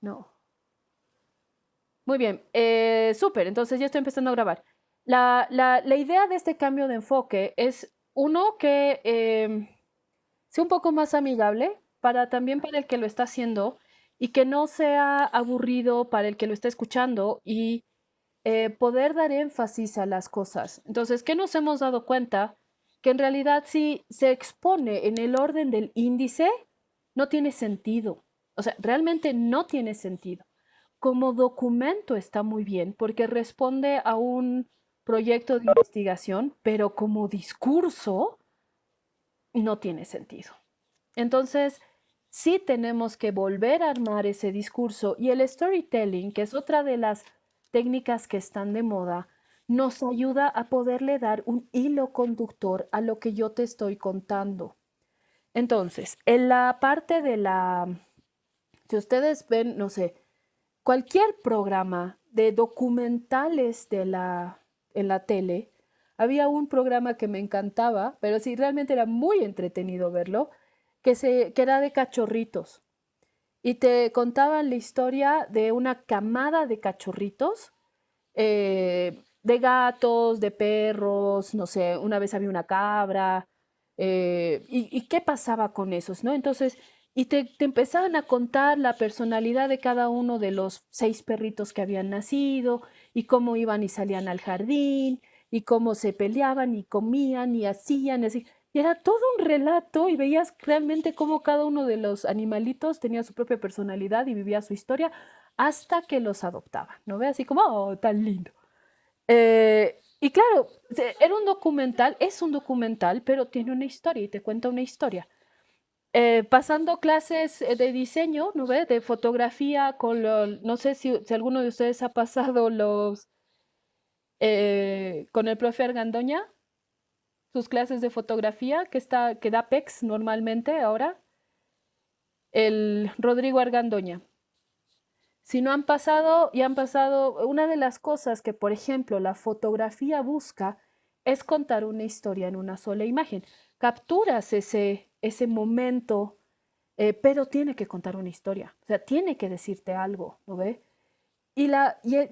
No. Muy bien, súper, entonces ya estoy empezando a grabar. La idea de este cambio de enfoque es, uno, que sea un poco más amigable para también para el que lo está haciendo y que no sea aburrido para el que lo está escuchando y poder dar énfasis a las cosas. Entonces, ¿qué nos hemos dado cuenta? Que en realidad si se expone en el orden del índice, no tiene sentido. O sea, realmente no tiene sentido. Como documento está muy bien porque responde a un proyecto de investigación, pero como discurso no tiene sentido. Entonces, sí tenemos que volver a armar ese discurso y el storytelling, que es otra de las técnicas que están de moda, nos ayuda a poderle dar un hilo conductor a lo que yo te estoy contando. Entonces, en la parte de si ustedes ven, no sé, cualquier programa de documentales en la tele, había un programa que me encantaba, pero sí, realmente era muy entretenido verlo, que era de cachorritos. Y te contaban la historia de una camada de cachorritos, de gatos, de perros, no sé, una vez había una cabra, y qué pasaba con esos, ¿no? Entonces, y te empezaban a contar la personalidad de cada uno de los 6 perritos que habían nacido, y cómo iban y salían al jardín, y cómo se peleaban y comían y hacían, y así. Y era todo un relato y veías realmente cómo cada uno de los animalitos tenía su propia personalidad y vivía su historia hasta que los adoptaban, ¿no ve? Así como, oh, tan lindo. Y claro, era un documental, es un documental, pero tiene una historia y te cuenta una historia. Pasando clases de diseño, ¿no ve? De fotografía no sé si alguno de ustedes ha pasado con el profe Argandoña, sus clases de fotografía, que da PEX normalmente ahora, el Rodrigo Argandoña. Si no han pasado y han pasado, una de las cosas que, por ejemplo, la fotografía busca es contar una historia en una sola imagen. Capturas ese momento, pero tiene que contar una historia, o sea, tiene que decirte algo, ¿no ve? Y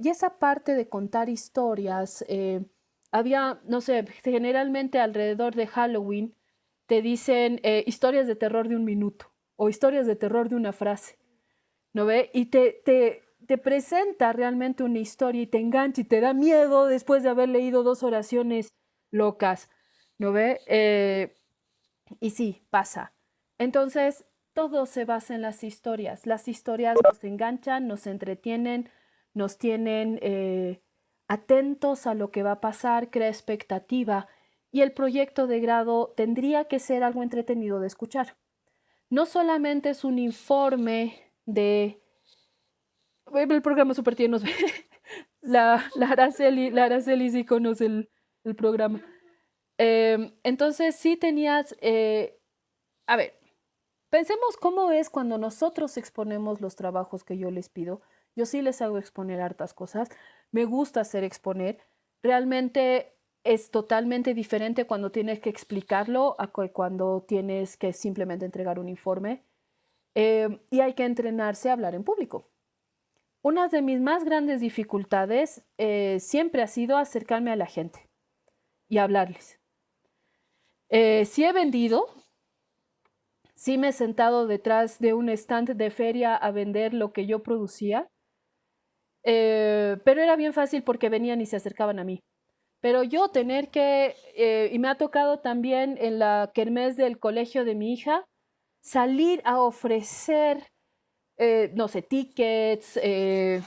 esa parte de contar historias, había, no sé, generalmente alrededor de Halloween te dicen historias de terror de un minuto o historias de terror de una frase. ¿No ve? Y te presenta realmente una historia y te engancha y te da miedo después de haber leído 2 oraciones locas, ¿no ve? Y sí, pasa. Entonces, todo se basa en las historias. Las historias nos enganchan, nos entretienen, nos tienen atentos a lo que va a pasar, crea expectativa y el proyecto de grado tendría que ser algo entretenido de escuchar. No solamente es un informe de el programa súper tierno. La Araceli sí conoce el programa. Entonces sí tenías, a ver, pensemos cómo es cuando nosotros exponemos los trabajos que yo les pido. Yo sí les hago exponer hartas cosas. Me gusta hacer exponer. Realmente es totalmente diferente cuando tienes que explicarlo a cuando tienes que simplemente entregar un informe. Y hay que entrenarse a hablar en público. Una de mis más grandes dificultades siempre ha sido acercarme a la gente y hablarles. Sí he vendido, sí me he sentado detrás de un stand de feria a vender lo que yo producía, pero era bien fácil porque venían y se acercaban a mí. Pero yo tener y me ha tocado también en la kermés del colegio de mi hija, salir a ofrecer, no sé, tickets, que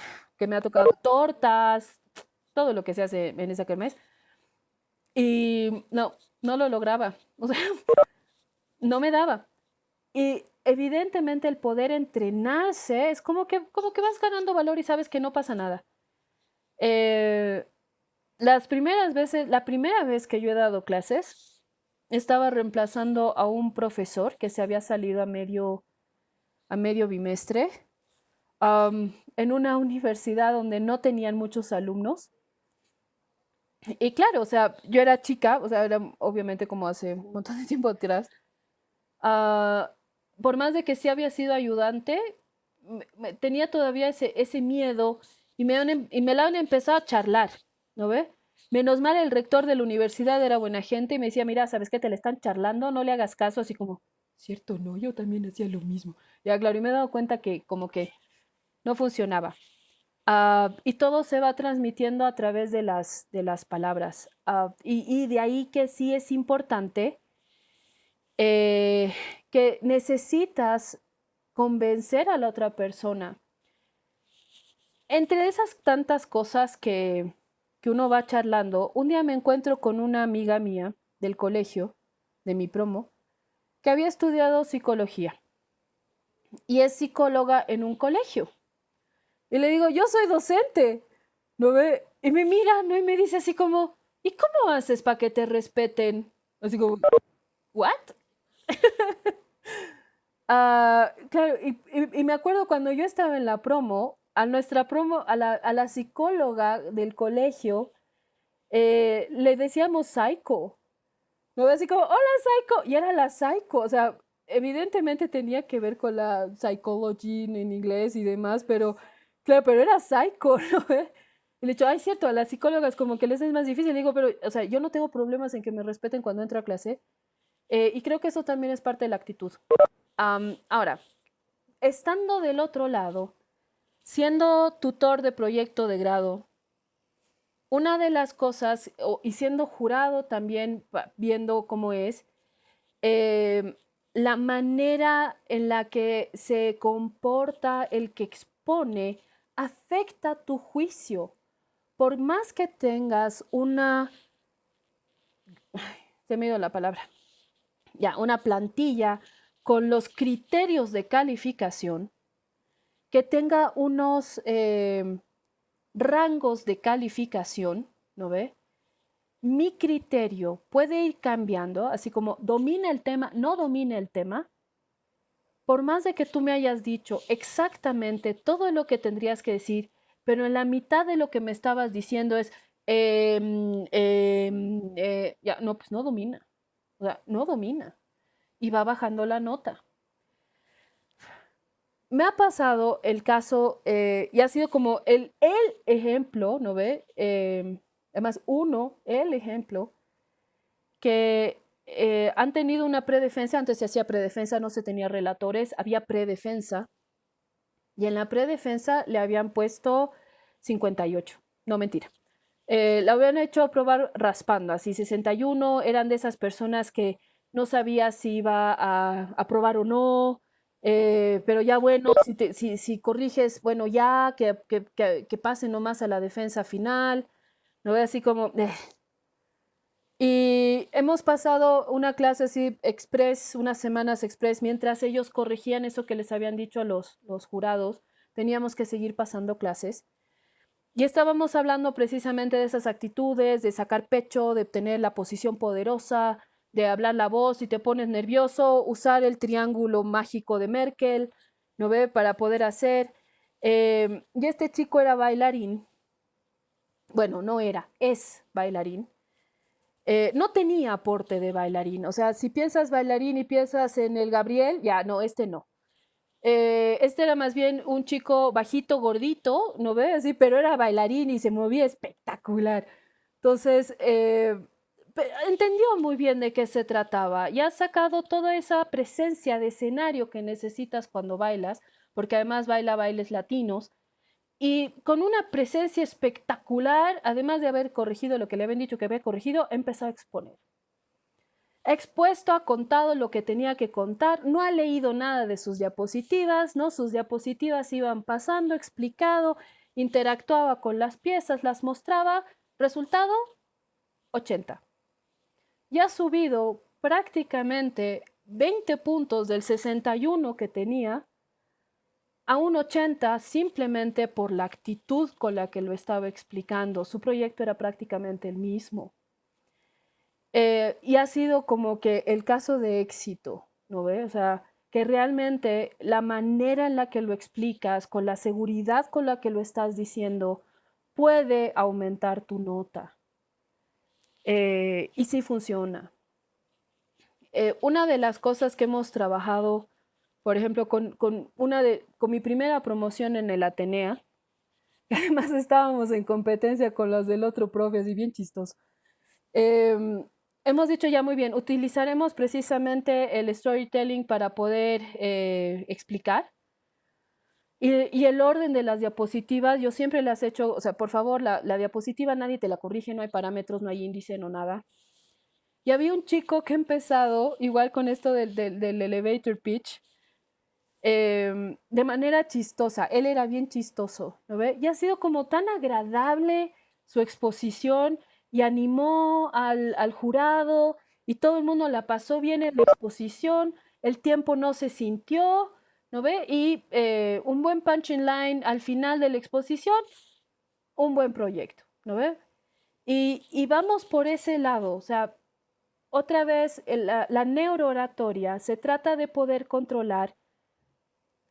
me ha tocado tortas, todo lo que se hace en esa kermés. Y no, no lo lograba. O sea, no me daba. Y evidentemente el poder entrenarse es como que vas ganando valor y sabes que no pasa nada. Eh, las primeras veces, la primera vez que yo he dado clases, estaba reemplazando a un profesor que se había salido a medio bimestre, en una universidad donde no tenían muchos alumnos. Y claro, o sea, yo era chica, o sea, era obviamente como hace un montón de tiempo atrás. ah, por más de que sí había sido ayudante, tenía todavía ese miedo y y me la han empezado a charlar, ¿no ve? Menos mal el rector de la universidad era buena gente y me decía, mira, ¿sabes qué? Te le están charlando, no le hagas caso, así como, cierto, no, yo también hacía lo mismo. Ya, claro, y me he dado cuenta que como que no funcionaba. Y todo se va transmitiendo a través de las palabras. Y de ahí que sí es importante eh, que necesitas convencer a la otra persona. Entre esas tantas cosas que uno va charlando, un día me encuentro con una amiga mía del colegio, de mi promo, que había estudiado psicología y es psicóloga en un colegio. Y le digo, yo soy docente, ¿no ve? Y me mira, ¿no? Y me dice así como, ¿y cómo haces para que te respeten? Así como, ¿what? Claro, y me acuerdo cuando yo estaba en la promo, a nuestra promo, a la psicóloga del colegio, le decíamos psycho, ¿no? Así como, hola psycho, y era la psycho, o sea, evidentemente tenía que ver con la psychology en inglés y demás, pero claro, pero era psycho, ¿no? Y le he dicho, ay, cierto, a las psicólogas como que les es más difícil, le digo, pero, o sea, yo no tengo problemas en que me respeten cuando entro a clase, y creo que eso también es parte de la actitud. Ahora, estando del otro lado, siendo tutor de proyecto de grado, una de las cosas, y siendo jurado también, viendo cómo es, eh, la manera en la que se comporta el que expone afecta tu juicio. Por más que tengas se me ha ido la palabra, ya, una plantilla con los criterios de calificación, que tenga unos rangos de calificación, ¿no ve? Mi criterio puede ir cambiando, así como domina el tema, no domina el tema, por más de que tú me hayas dicho exactamente todo lo que tendrías que decir, pero en la mitad de lo que me estabas diciendo es, ya, no, pues no domina, o sea, no domina y va bajando la nota. Me ha pasado el caso y ha sido como el ejemplo, ¿no ve? Además, el ejemplo que han tenido una predefensa, antes se hacía predefensa, no se tenía relatores, había predefensa, y en la predefensa le habían puesto 58, no mentira. La habían hecho aprobar raspando, así 61, eran de esas personas que no sabía si iba a aprobar o no, pero ya bueno, si corriges, bueno, ya que pase nomás a la defensa final, no ve así como... Y hemos pasado una clase así express, unas semanas express, mientras ellos corregían eso que les habían dicho a los jurados, teníamos que seguir pasando clases. Y estábamos hablando precisamente de esas actitudes, de sacar pecho, de tener la posición poderosa, de hablar la voz, si te pones nervioso, usar el triángulo mágico de Merkel, ¿no ve? Para poder hacer. Y este chico era bailarín, bueno, no era, es bailarín. No tenía aporte de bailarín, o sea, si piensas bailarín y piensas en el Gabriel, ya, no, este no. Este era más bien un chico bajito, gordito, ¿no ves? Así, pero era bailarín y se movía espectacular. Entonces, entendió muy bien de qué se trataba y ha sacado toda esa presencia de escenario que necesitas cuando bailas, porque además baila bailes latinos, y con una presencia espectacular, además de haber corregido lo que le habían dicho que había corregido, empezó a exponer. Ha expuesto, ha contado lo que tenía que contar, no ha leído nada de sus diapositivas, ¿no? Sus diapositivas iban pasando, explicado, interactuaba con las piezas, las mostraba. Resultado, 80. Ya ha subido prácticamente 20 puntos del 61 que tenía a un 80 simplemente por la actitud con la que lo estaba explicando. Su proyecto era prácticamente el mismo. Y ha sido como que el caso de éxito, ¿no ve? O sea, que realmente la manera en la que lo explicas, con la seguridad con la que lo estás diciendo, puede aumentar tu nota. Y sí funciona. Una de las cosas que hemos trabajado, por ejemplo, con mi primera promoción en el Atenea, que además estábamos en competencia con los del otro profe, así bien chistoso. Hemos dicho ya muy bien, utilizaremos precisamente el storytelling para poder explicar. Y el orden de las diapositivas, yo siempre las he hecho, o sea, por favor, la diapositiva nadie te la corrige, no hay parámetros, no hay índice, no nada. Y había un chico que ha empezado, igual con esto del elevator pitch, de manera chistosa. Él era bien chistoso, ¿no ve? Y ha sido como tan agradable su exposición y animó al jurado y todo el mundo la pasó bien en la exposición, el tiempo no se sintió, ¿no ve? Y un buen punching line al final de la exposición, un buen proyecto, ¿no ve? Y vamos por ese lado, o sea, otra vez la neurooratoria se trata de poder controlar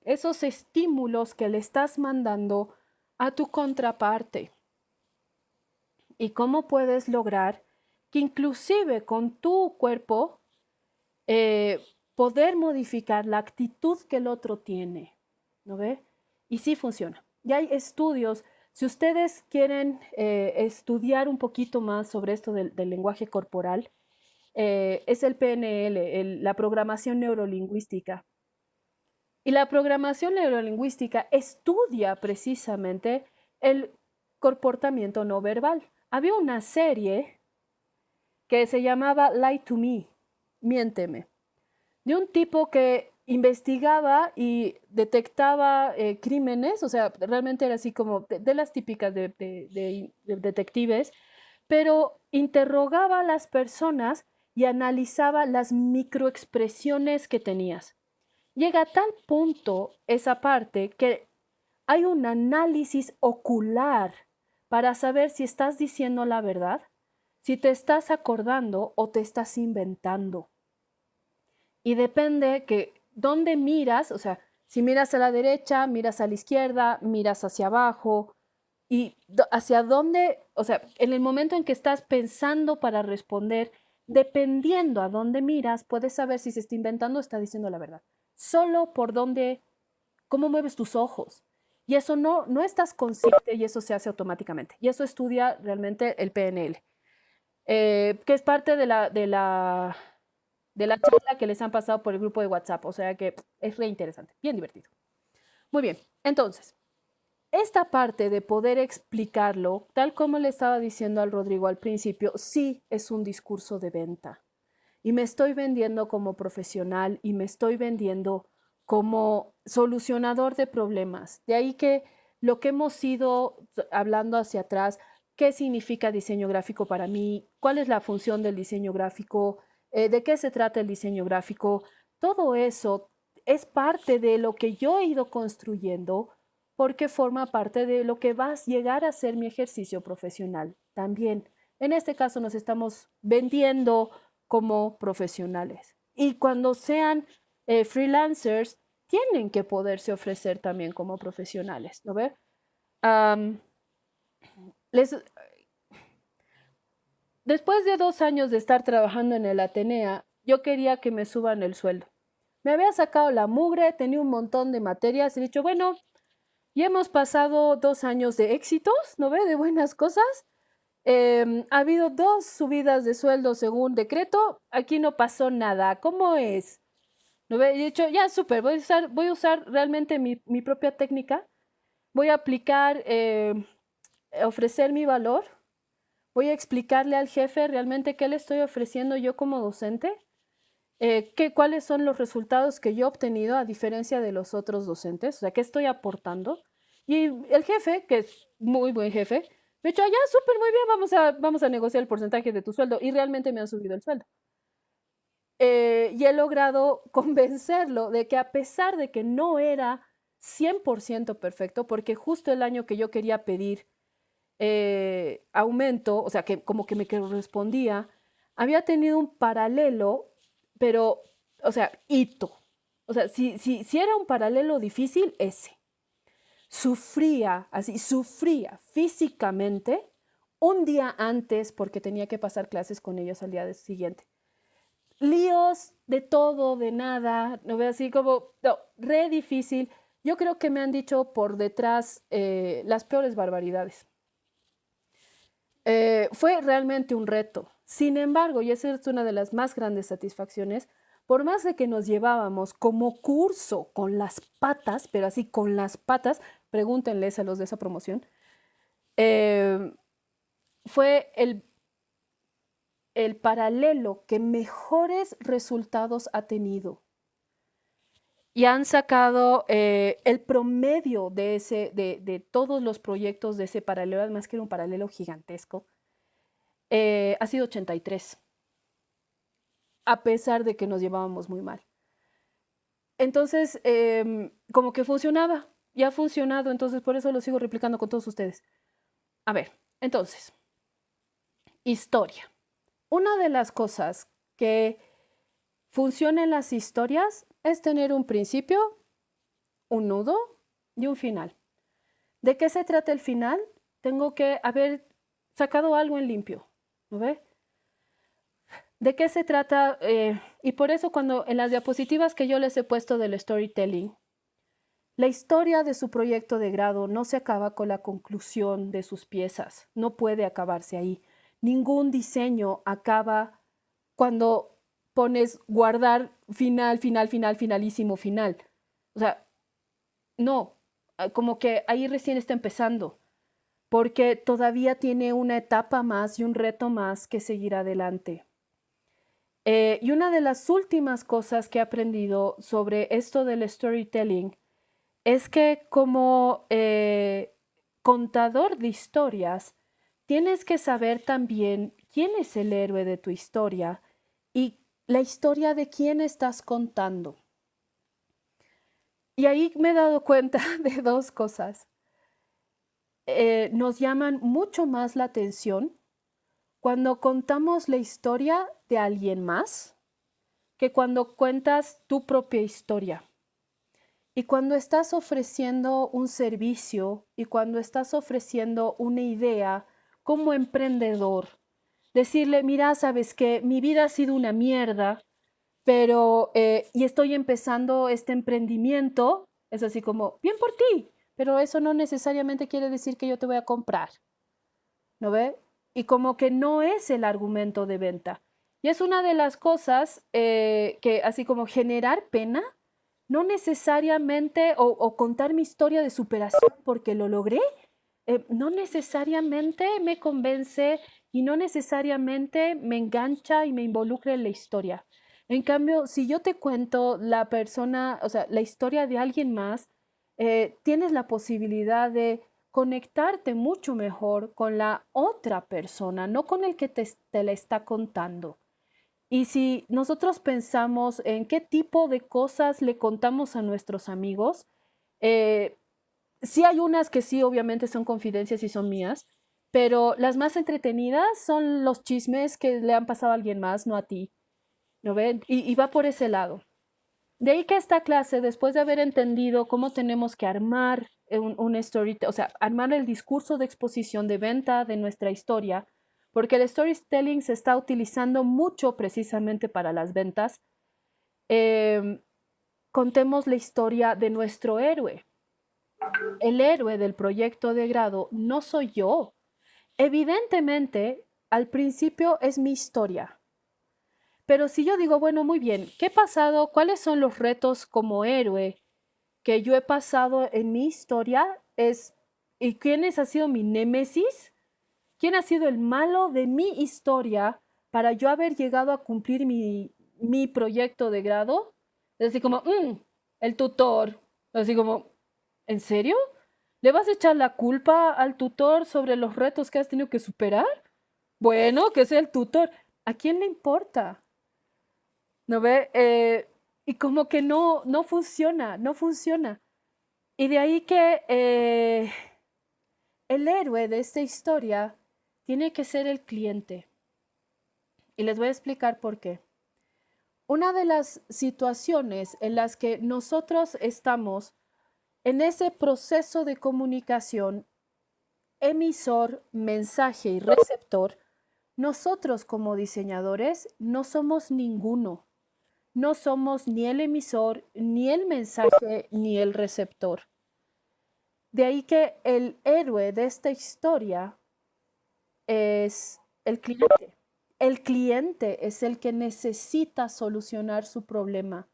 esos estímulos que le estás mandando a tu contraparte y cómo puedes lograr que inclusive con tu cuerpo eh, poder modificar la actitud que el otro tiene, ¿no ve? Y sí funciona. Ya hay estudios. Si ustedes quieren estudiar un poquito más sobre esto del lenguaje corporal, es el PNL, la programación neurolingüística. Y la programación neurolingüística estudia precisamente el comportamiento no verbal. Había una serie que se llamaba Lie to Me, Miénteme, de un tipo que investigaba y detectaba crímenes, o sea, realmente era así como de las típicas de detectives, pero interrogaba a las personas y analizaba las microexpresiones que tenías. Llega a tal punto esa parte que hay un análisis ocular para saber si estás diciendo la verdad, si te estás acordando o te estás inventando. Y depende que dónde miras, o sea, si miras a la derecha, miras a la izquierda, miras hacia abajo y hacia dónde, o sea, en el momento en que estás pensando para responder, dependiendo a dónde miras, puedes saber si se está inventando o está diciendo la verdad. Solo por dónde, cómo mueves tus ojos. Y eso no estás consciente y eso se hace automáticamente. Y eso estudia realmente el PNL, que es parte de la charla que les han pasado por el grupo de WhatsApp. O sea que es re interesante, bien divertido. Muy bien, entonces, esta parte de poder explicarlo, tal como le estaba diciendo al Rodrigo al principio, sí es un discurso de venta. Y me estoy vendiendo como profesional y me estoy vendiendo como solucionador de problemas. De ahí que lo que hemos ido hablando hacia atrás, qué significa diseño gráfico para mí, cuál es la función del diseño gráfico, de qué se trata el diseño gráfico, todo eso es parte de lo que yo he ido construyendo porque forma parte de lo que va a llegar a ser mi ejercicio profesional también. En este caso nos estamos vendiendo como profesionales. Y cuando sean freelancers, tienen que poderse ofrecer también como profesionales, ¿no ve? Um, les, después de 2 años de estar trabajando en el Atenea, yo quería que me suban el sueldo. Me había sacado la mugre, tenía un montón de materias y he dicho, bueno, ya hemos pasado 2 años de éxitos, ¿no ve? De buenas cosas. Ha habido 2 subidas de sueldo según decreto. Aquí no pasó nada. ¿Cómo es? ¿No ve? He dicho, ya, súper, voy a usar realmente mi propia técnica. Voy a aplicar, ofrecer mi valor. Voy a explicarle al jefe realmente qué le estoy ofreciendo yo como docente. Cuáles son los resultados que yo he obtenido a diferencia de los otros docentes, o sea, qué estoy aportando. Y el jefe, que es muy buen jefe, me ha dicho, ya, súper, muy bien, vamos a negociar el porcentaje de tu sueldo. Y realmente me han subido el sueldo. Y he logrado convencerlo de que a pesar de que no era 100% perfecto, porque justo el año que yo quería pedir aumento, o sea, que como que me correspondía, había tenido un paralelo, pero, o sea, hito. O sea, si era un paralelo difícil, ese. Sufría, así, sufría físicamente un día antes porque tenía que pasar clases con ellos al día siguiente. líos de todo, de nada, ¿no ve? Así como, no, re difícil. Yo creo que me han dicho por detrás las peores barbaridades. Fue realmente un reto. Sin embargo, y esa es una de las más grandes satisfacciones, por más de que nos llevábamos como curso con las patas, pero así con las patas, pregúntenles a los de esa promoción, eh, fue el paralelo que mejores resultados ha tenido. Y han sacado el promedio de todos los proyectos de ese paralelo, además que era un paralelo gigantesco, ha sido 83, a pesar de que nos llevábamos muy mal. Entonces, como que funcionaba, ya ha funcionado, entonces por eso lo sigo replicando con todos ustedes. A ver, entonces, historia. Una de las cosas que funciona en las historias es tener un principio, un nudo y un final. ¿De qué se trata el final? Tengo que haber sacado algo en limpio, ¿no ve? ¿De qué se trata? Y por eso cuando en las diapositivas que yo les he puesto del storytelling, la historia de su proyecto de grado no se acaba con la conclusión de sus piezas, no puede acabarse ahí. Ningún diseño acaba cuando pones guardar final, final, final, finalísimo, final. O sea, no, como que ahí recién está empezando, porque todavía tiene una etapa más y un reto más que seguir adelante. Y una de las últimas cosas que he aprendido sobre esto del storytelling es que como contador de historias, tienes que saber también quién es el héroe de tu historia y la historia de quién estás contando. Y ahí me he dado cuenta de dos cosas. Nos llaman mucho más la atención cuando contamos la historia de alguien más que cuando cuentas tu propia historia. Y cuando estás ofreciendo un servicio y cuando estás ofreciendo una idea como emprendedor, decirle, mira, sabes que mi vida ha sido una mierda, pero y estoy empezando este emprendimiento, es así como, bien por ti, pero eso no necesariamente quiere decir que yo te voy a comprar, ¿no ve? Y como que no es el argumento de venta. Y es una de las cosas que así como generar pena, no necesariamente, o contar mi historia de superación porque lo logré, no necesariamente me convence y no necesariamente me engancha y me involucra en la historia. En cambio, si yo te cuento la persona, o sea, la historia de alguien más, tienes la posibilidad de conectarte mucho mejor con la otra persona, no con el que te la está contando. Y si nosotros pensamos en qué tipo de cosas le contamos a nuestros amigos, eh, sí hay unas que sí, obviamente son confidencias y son mías, pero las más entretenidas son los chismes que le han pasado a alguien más, no a ti, ¿no ven? Y va por ese lado. De ahí que esta clase, después de haber entendido cómo tenemos que armar un story, o sea, armar el discurso de exposición de venta de nuestra historia, porque el storytelling se está utilizando mucho precisamente para las ventas, eh, contemos la historia de nuestro héroe. El héroe del proyecto de grado no soy yo. Evidentemente, al principio es mi historia. Pero si yo digo, bueno, muy bien, ¿qué he pasado? ¿Cuáles son los retos como héroe que yo he pasado en mi historia? ¿Y quién ha sido mi némesis? ¿Quién ha sido el malo de mi historia para yo haber llegado a cumplir mi proyecto de grado? Es así como, el tutor. Así como, ¿en serio? ¿Le vas a echar la culpa al tutor sobre los retos que has tenido que superar? Bueno, que sea el tutor. ¿A quién le importa? ¿No ve? Y como que no funciona, no funciona. Y de ahí que el héroe de esta historia tiene que ser el cliente. Y les voy a explicar por qué. Una de las situaciones en las que nosotros estamos en ese proceso de comunicación, emisor, mensaje y receptor, nosotros como diseñadores no somos ninguno. No somos ni el emisor, ni el mensaje, ni el receptor. De ahí que el héroe de esta historia es el cliente. El cliente es el que necesita solucionar su problema.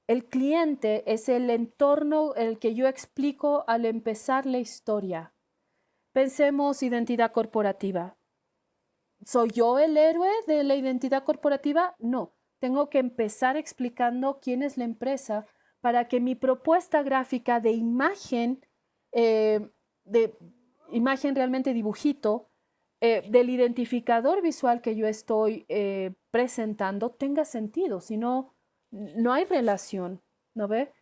El cliente es el entorno el que yo explico al empezar la historia. Pensemos identidad corporativa. ¿Soy yo el héroe de la identidad corporativa? No. Tengo que empezar explicando quién es la empresa para que mi propuesta gráfica de imagen realmente dibujito, del identificador visual que yo estoy presentando tenga sentido, si no, no hay relación, ¿no ve?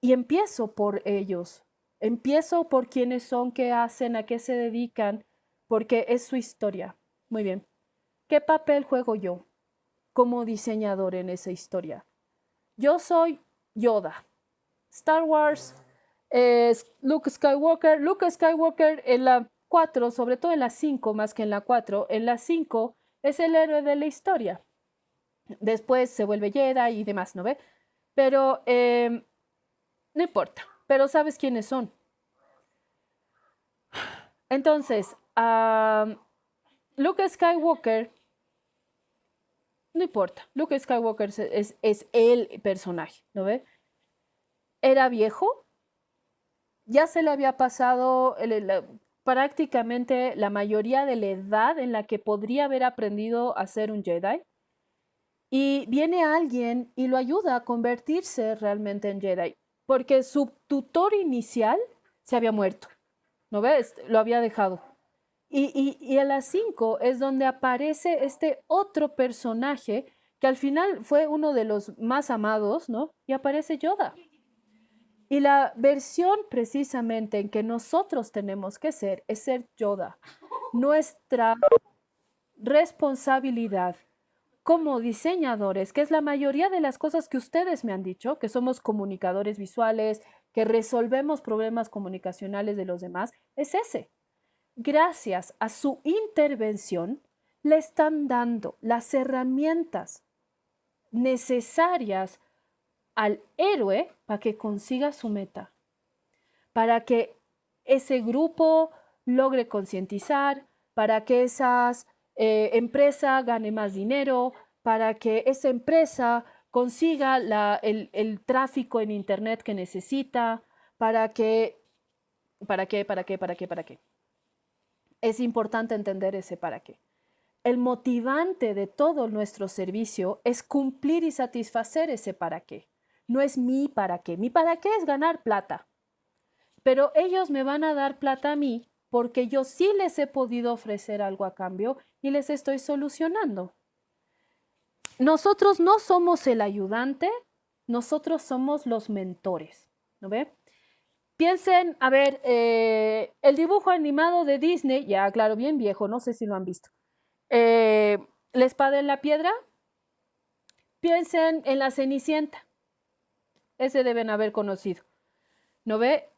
Y empiezo por ellos, empiezo por quiénes son, qué hacen, a qué se dedican, porque es su historia. Muy bien. ¿Qué papel juego yo como diseñador en esa historia? Yo soy Yoda. Star Wars, Luke Skywalker. Luke Skywalker en la 4, sobre todo en la 5 más que en la 4, en la 5 es el héroe de la historia. Después se vuelve Jedi y demás, ¿no ve? Pero no importa, pero sabes quiénes son. Entonces, Luke Skywalker, no importa, Luke Skywalker es el personaje, ¿no ve? Era viejo, ya se le había pasado prácticamente la mayoría de la edad en la que podría haber aprendido a ser un Jedi. Y viene alguien y lo ayuda a convertirse realmente en Jedi, porque su tutor inicial se había muerto, ¿no ves? Lo había dejado. Y en las 5 es donde aparece este otro personaje que al final fue uno de los más amados, ¿no? Y aparece Yoda. Y la versión precisamente en que nosotros tenemos que ser es ser Yoda. Nuestra responsabilidad como diseñadores, que es la mayoría de las cosas que ustedes me han dicho, que somos comunicadores visuales, que resolvemos problemas comunicacionales de los demás, es ese. Gracias a su intervención, le están dando las herramientas necesarias al héroe para que consiga su meta, para que ese grupo logre concientizar, para que esa empresa gane más dinero, para que esa empresa consiga el tráfico en Internet que necesita, para qué. Es importante entender ese para qué. El motivante de todo nuestro servicio es cumplir y satisfacer ese para qué. No es mi para qué. Mi para qué es ganar plata. Pero ellos me van a dar plata a mí porque yo sí les he podido ofrecer algo a cambio y les estoy solucionando. Nosotros no somos el ayudante, nosotros somos los mentores, ¿no ve? Piensen, a ver, el dibujo animado de Disney, ya claro, bien viejo, no sé si lo han visto. La espada en la piedra. Piensen en la Cenicienta. Ese deben haber conocido. ¿No ve?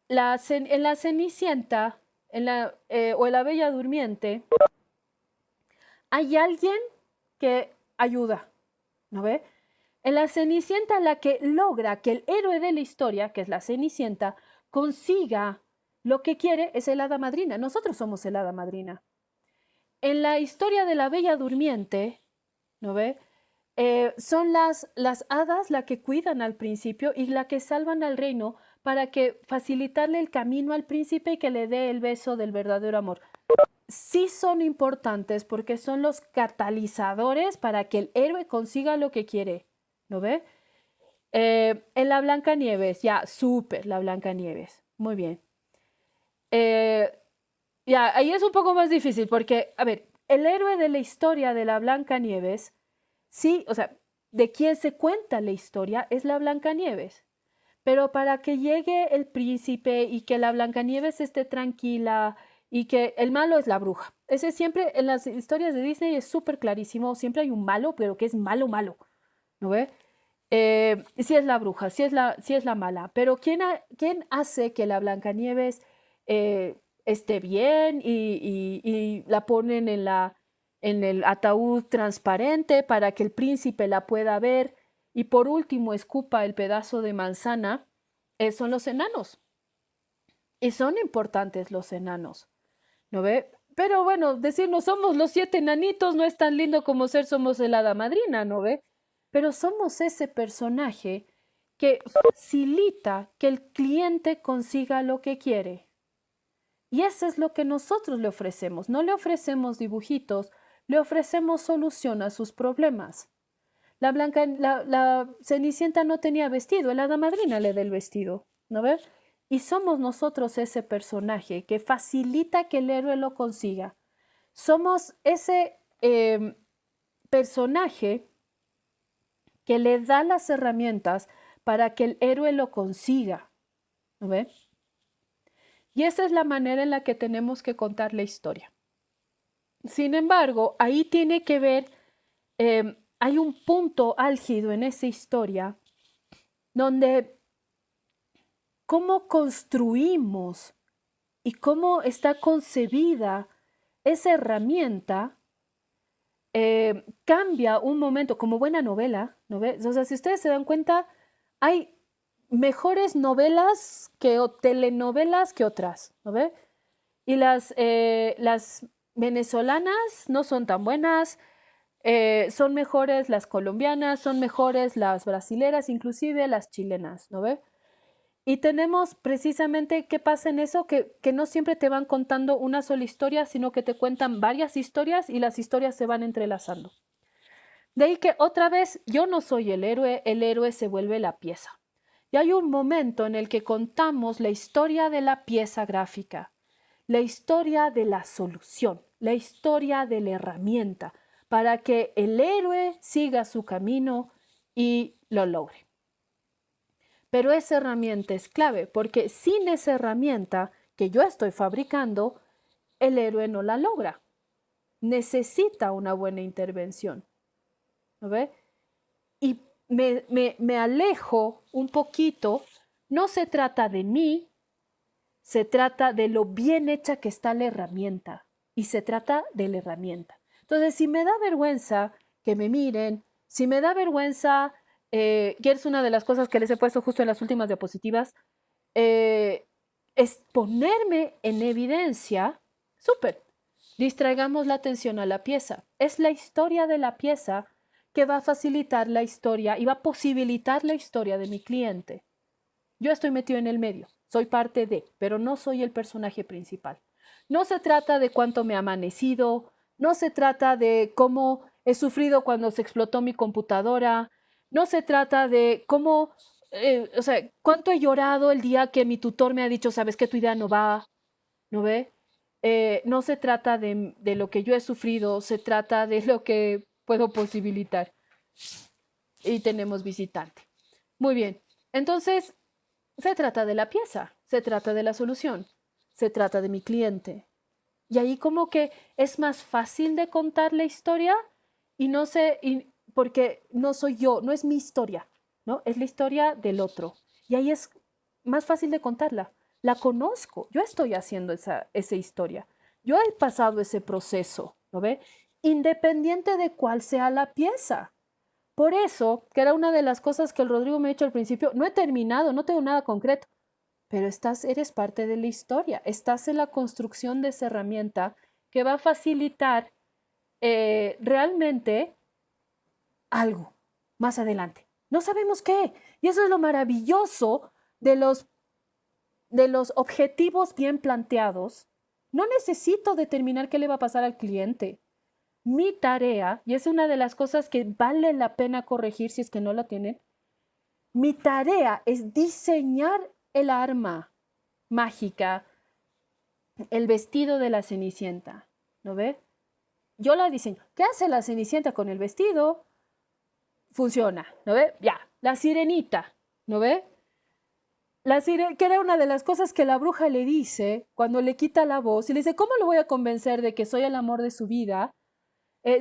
En la Cenicienta o en la Bella Durmiente hay alguien que ayuda. ¿No ve? En la Cenicienta la que logra que el héroe de la historia, que es la Cenicienta, consiga lo que quiere es el hada madrina. Nosotros somos el hada madrina. En la historia de la Bella Durmiente, ¿no ve? Son las hadas las que cuidan al principio y la que salvan al reino para que facilitarle el camino al príncipe y que le dé el beso del verdadero amor. Sí son importantes porque son los catalizadores para que el héroe consiga lo que quiere, ¿no ve? En la Blancanieves, ya, súper, la Blancanieves, muy bien. Ya, ahí es un poco más difícil porque, a ver, el héroe de la historia de la Blancanieves, sí, o sea, de quien se cuenta la historia es la Blancanieves. Pero para que llegue el príncipe y que la Blancanieves esté tranquila y que el malo es la bruja. Ese siempre en las historias de Disney es súper clarísimo, siempre hay un malo, pero que es malo, malo, ¿no ve? Sí es la bruja, sí es la mala, pero ¿quién hace que la Blancanieves esté bien y la ponen en en el ataúd transparente para que el príncipe la pueda ver y por último escupa el pedazo de manzana, son los enanos. Y son importantes los enanos, ¿no ve? Pero bueno, decirnos somos los 7 enanitos no es tan lindo como ser somos el hada madrina, ¿no ve? Pero somos ese personaje que facilita que el cliente consiga lo que quiere. Y eso es lo que nosotros le ofrecemos. No le ofrecemos dibujitos, le ofrecemos solución a sus problemas. La Cenicienta no tenía vestido, el hada madrina le da el vestido, ¿no ves? Y somos nosotros ese personaje que facilita que el héroe lo consiga. Somos ese personaje que le da las herramientas para que el héroe lo consiga, ¿no ves? Y esa es la manera en la que tenemos que contar la historia. Sin embargo, ahí tiene que ver, hay un punto álgido en esa historia donde cómo construimos y cómo está concebida esa herramienta cambia un momento, como buena novela, ¿no ves? O sea, si ustedes se dan cuenta, hay mejores novelas o telenovelas que otras, ¿no ves? Y las venezolanas no son tan buenas, son mejores las colombianas, son mejores las brasileras, inclusive las chilenas, ¿no ves? Y tenemos precisamente qué pasa en eso, que no siempre te van contando una sola historia, sino que te cuentan varias historias y las historias se van entrelazando. De ahí que otra vez yo no soy el héroe se vuelve la pieza. Y hay un momento en el que contamos la historia de la pieza gráfica, la historia de la solución, la historia de la herramienta, para que el héroe siga su camino y lo logre. Pero esa herramienta es clave, porque sin esa herramienta que yo estoy fabricando, el héroe no la logra. Necesita una buena intervención. ¿No ve? Y me alejo un poquito. No se trata de mí, se trata de lo bien hecha que está la herramienta. Y se trata de la herramienta. Entonces, si me da vergüenza que me miren, si me da vergüenza que es una de las cosas que les he puesto justo en las últimas diapositivas, es ponerme en evidencia, súper, distraigamos la atención a la pieza. Es la historia de la pieza que va a facilitar la historia y va a posibilitar la historia de mi cliente. Yo estoy metido en el medio, soy parte de, pero no soy el personaje principal. No se trata de cuánto me ha amanecido, no se trata de cómo he sufrido cuando se explotó mi computadora, no se trata de cómo, o sea, cuánto he llorado el día que mi tutor me ha dicho, sabes que tu idea no va, ¿no ve? No se trata de lo que yo he sufrido, se trata de lo que puedo posibilitar. Y tenemos visitante. Muy bien, entonces se trata de la pieza, se trata de la solución, se trata de mi cliente. Y ahí como que es más fácil de contar la historia y no sé, porque no soy yo, no es mi historia, ¿no? Es la historia del otro. Y ahí es más fácil de contarla. La conozco, yo estoy haciendo esa historia. Yo he pasado ese proceso, ¿no ve? Independiente de cuál sea la pieza. Por eso, que era una de las cosas que el Rodrigo me ha dicho al principio, no he terminado, no tengo nada concreto, pero eres parte de la historia, estás en la construcción de esa herramienta que va a facilitar realmente algo más adelante. No sabemos qué. Y eso es lo maravilloso de los objetivos bien planteados. No necesito determinar qué le va a pasar al cliente. Mi tarea, y es una de las cosas que vale la pena corregir si es que no la tienen, mi tarea es diseñar el arma mágica, el vestido de la Cenicienta, ¿no ve? Yo la diseño. ¿Qué hace la Cenicienta con el vestido? Funciona, ¿no ve? Ya, la sirenita, ¿no ve? Que era una de las cosas que la bruja le dice cuando le quita la voz y le dice, ¿cómo lo voy a convencer de que soy el amor de su vida?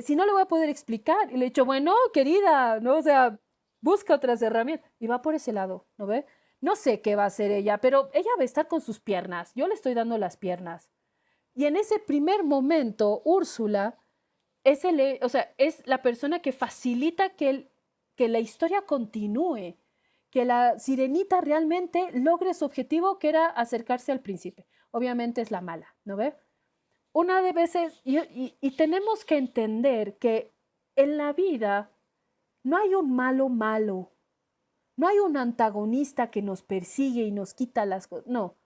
Si no le voy a poder explicar. Y le he dicho, bueno, querida, ¿no? O sea, busca otras herramientas. Y va por ese lado, ¿no ve? No sé qué va a hacer ella, pero ella va a estar con sus piernas. Yo le estoy dando las piernas. Y en ese primer momento, Úrsula o sea, es la persona que facilita que la historia continúe, que la sirenita realmente logre su objetivo, que era acercarse al príncipe. Obviamente es la mala, ¿no ve? Una de veces, y tenemos que entender que en la vida no hay un malo malo, no hay un antagonista que nos persigue y nos quita las cosas, no,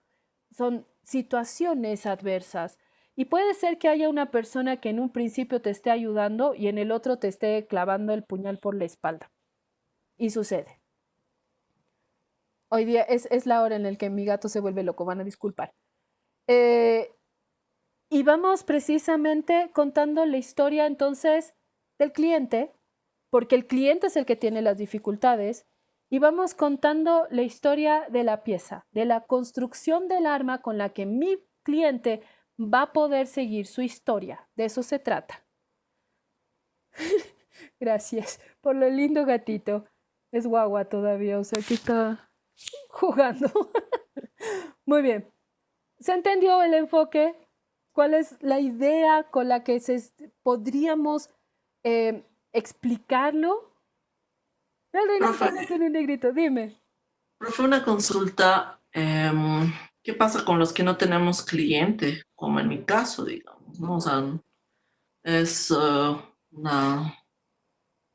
son situaciones adversas. Y puede ser que haya una persona que en un principio te esté ayudando y en el otro te esté clavando el puñal por la espalda. Y sucede. Hoy día es la hora en la que mi gato se vuelve loco, van a disculpar. Eh, y vamos precisamente contando la historia entonces del cliente, porque el cliente es el que tiene las dificultades, y vamos contando la historia de la pieza, de la construcción del arma con la que mi cliente va a poder seguir su historia. De eso se trata. Gracias por lo lindo gatito. Es guagua todavía, o sea que está jugando. Muy bien. ¿Se entendió el enfoque? ¿Cuál es la idea con la que podríamos explicarlo? El Profe, reinado tiene un negrito, dime. profe, una consulta. ¿Qué pasa con los que no tenemos cliente? Como en mi caso, digamos, ¿no? O sea, es una,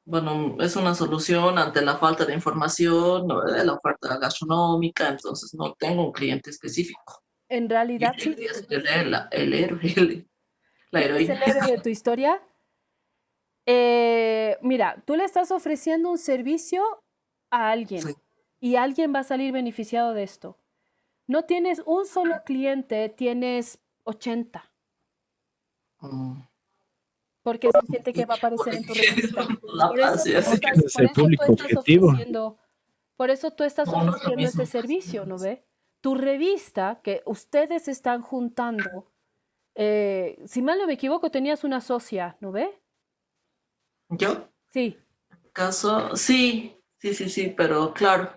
bueno, es una solución ante la falta de información, ¿no? De la oferta gastronómica, entonces no tengo un cliente específico. En Yo realidad, sí. quería ser el héroe, la ¿Quieres heroína. el héroe de tu historia? Mira, tú le estás ofreciendo un servicio a alguien Sí. y alguien va a salir beneficiado de esto. No tienes un solo cliente, tienes 80, Mm. porque es gente que va a aparecer en tu revista. La paz, ¿sí? ¿Quién es Por el eso tú público estás objetivo? ofreciendo, por eso tú estás No, no es lo ofreciendo ese mismo. servicio, ¿no ve? Tu revista que ustedes están juntando, si mal no me equivoco, tenías una socia, ¿no ve? ¿Yo? Sí. Caso, sí, sí, sí, sí, pero claro,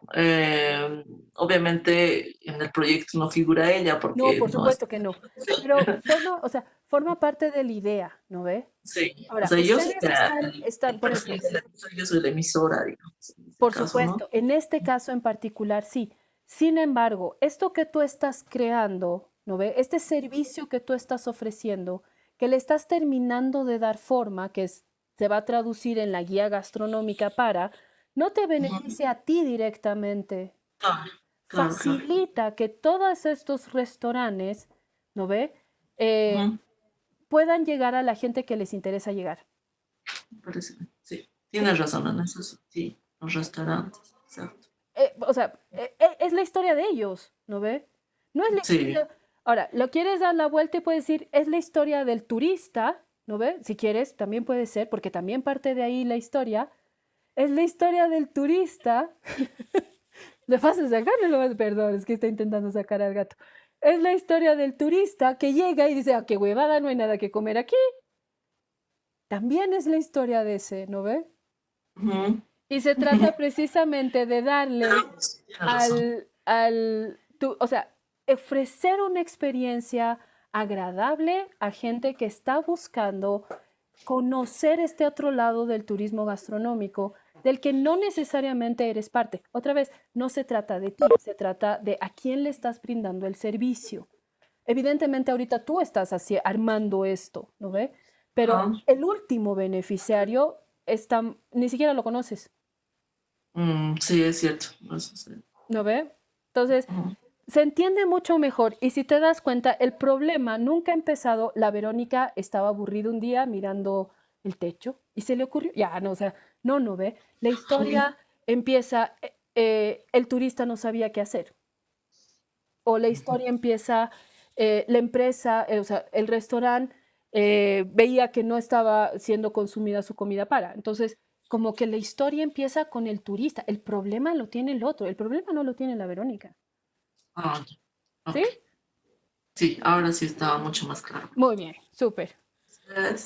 obviamente en el proyecto no figura ella No, porque por no es. supuesto que no. Pero forma, o sea, forma parte de la idea, ¿no ve? Sí, o Ahora, sea, yo soy ustedes están, el por perfil, eso, yo soy la emisora, digamos, en este por caso, ¿no? supuesto, en este caso en particular, sí. Sin embargo, esto que tú estás creando, ¿no ve? Este servicio que tú estás ofreciendo, que le estás terminando de dar forma, se va a traducir en la guía gastronómica para, no te Ujú. beneficia a ti directamente. Claro, claro, claro. Facilita que todos estos restaurantes, ¿no ve? Eh, Ujú. puedan llegar a la gente que les interesa llegar. Me parece bien. Sí, ¿Sí? tienes razón en eso, sí, los restaurantes, exacto. O sea, es la historia de ellos, ¿no ve? No es la Sí, historia. Ahora, lo quieres dar la vuelta y puedes decir, es la historia del turista, ¿no ve? Si quieres, también puede ser, porque también parte de ahí la historia. Es la historia del turista. ¿Le vas a sacar? No lo vas, perdón, es que está intentando sacar al gato. Es la historia del turista que llega y dice, ah, qué huevada, no hay nada que comer aquí. También es la historia de ese, ¿no ve? ujú. Y se trata precisamente de darle Tienes razón. o sea, ofrecer una experiencia agradable a gente que está buscando conocer este otro lado del turismo gastronómico, del que no necesariamente eres parte. Otra vez, no se trata de ti, se trata de a quién le estás brindando el servicio. Evidentemente ahorita tú estás así armando esto, ¿no ve? Pero Ajá. el último beneficiario ni siquiera lo conoces. Sí, es cierto. Eso sí. ¿No ve? Entonces, Ujú. se entiende mucho mejor. Y si te das cuenta, el problema nunca ha empezado. La Verónica estaba aburrida un día mirando el techo y se le ocurrió, ya, no, o sea, no, no ve. La historia empieza, el turista no sabía qué hacer. O la historia empieza, la empresa, o sea, el restaurante veía que no estaba siendo consumida su comida para. Entonces, como que la historia empieza con el turista. El problema lo tiene el otro. El problema no lo tiene la Verónica. Ah, ¿Sí? ok. Sí, ahora sí estaba mucho más claro. Muy bien, súper. Es-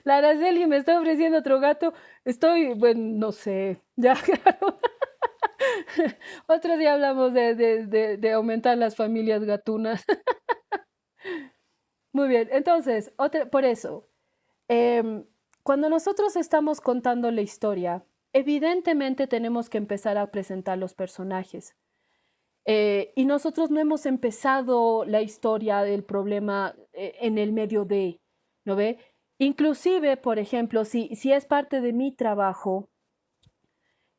La Araceli me está ofreciendo otro gato. Estoy, bueno, no sé. Ya, claro. Otro día hablamos de aumentar las familias gatunas. Muy bien, entonces, por eso, em, cuando nosotros estamos contando la historia, evidentemente tenemos que empezar a presentar los personajes. Y nosotros no hemos empezado la historia del problema en el medio de, ¿no ve? Inclusive, por ejemplo, si es parte de mi trabajo,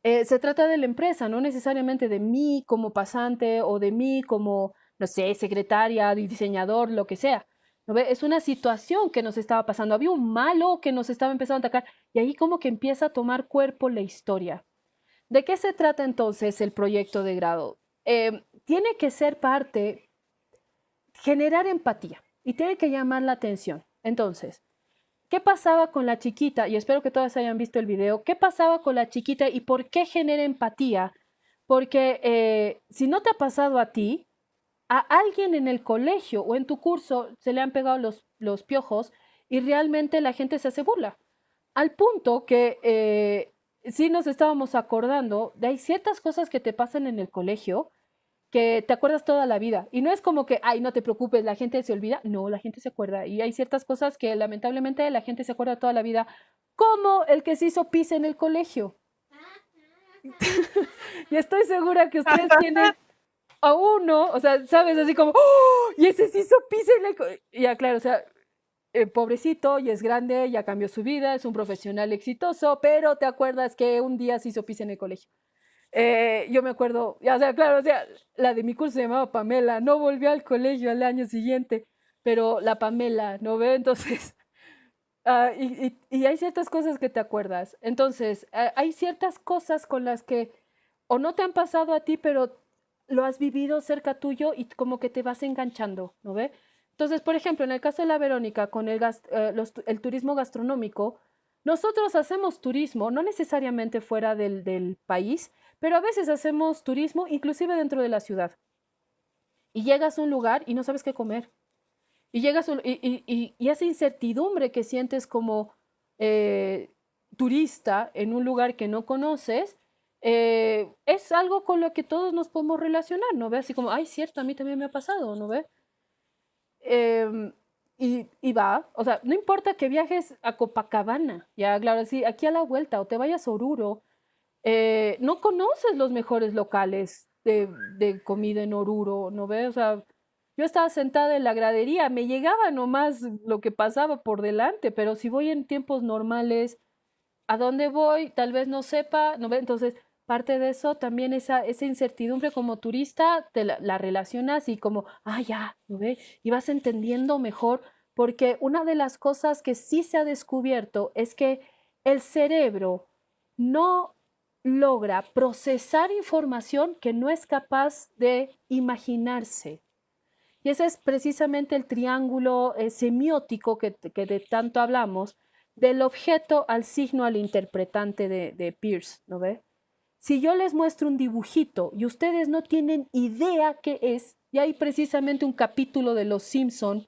se trata de la empresa, no necesariamente de mí como pasante o de mí como, no sé, secretaria, diseñador, lo que sea. ¿No ve? Es una situación que nos estaba pasando. Había un malo que nos estaba empezando a atacar y ahí como que empieza a tomar cuerpo la historia. ¿De qué se trata entonces el proyecto de grado? Tiene que ser parte, generar empatía y tiene que llamar la atención. Entonces, ¿qué pasaba con la chiquita? Y espero que todas hayan visto el video. ¿Qué pasaba con la chiquita y por qué genera empatía? Porque si no te ha pasado a ti, a alguien en el colegio o en tu curso se le han pegado los piojos y realmente la gente se hace burla. Al punto que sí nos estábamos acordando de hay ciertas cosas que te pasan en el colegio que te acuerdas toda la vida. Y no es como que, ay, no te preocupes, la gente se olvida. No, la gente se acuerda. Y hay ciertas cosas que lamentablemente la gente se acuerda toda la vida, como el que se hizo pis en el colegio. Y estoy segura que ustedes tienen a uno, o sea, sabes, así como, ¡oh! Y ese se hizo pis en el colegio. Ya, claro, o sea, pobrecito, y es grande, ya cambió su vida, es un profesional exitoso, pero te acuerdas que un día se hizo pis en el colegio. Yo me acuerdo, ya, o sea, claro, o sea, la de mi curso se llamaba Pamela, no volvió al colegio al año siguiente, pero la Pamela, ¿no ve? Entonces, y hay ciertas cosas que te acuerdas. Entonces, hay ciertas cosas con las que o no te han pasado a ti, pero lo has vivido cerca tuyo y como que te vas enganchando, ¿no ve? Entonces, por ejemplo, en el caso de la Verónica, con el turismo gastronómico, nosotros hacemos turismo, no necesariamente fuera del país, pero a veces hacemos turismo inclusive dentro de la ciudad. Y llegas a un lugar y no sabes qué comer. Y llegas y esa incertidumbre que sientes como eh, turista en un lugar que no conoces, es algo con lo que todos nos podemos relacionar, ¿no ve? Así como, ay, cierto, a mí también me ha pasado, ¿no ve? Em, y va, o sea, no importa que viajes a Copacabana, ya, claro, sí, aquí a la vuelta, o te vayas a Oruro, no conoces los mejores locales de comida en Oruro, ¿no ves? O sea, yo estaba sentada en la gradería, me llegaba nomás lo que pasaba por delante, pero si voy en tiempos normales, ¿a dónde voy? Tal vez no sepa, ¿no ves? Entonces, parte de eso también esa incertidumbre como turista, te la relacionas y como, ah, ya, ¿no ves? Y vas entendiendo mejor, porque una de las cosas que sí se ha descubierto es que el cerebro no logra procesar información que no es capaz de imaginarse. Y ese es precisamente el triángulo semiótico que de tanto hablamos, del objeto al signo al interpretante de Peirce, ¿no ve? Si yo les muestro un dibujito y ustedes no tienen idea qué es, y hay precisamente un capítulo de Los Simpson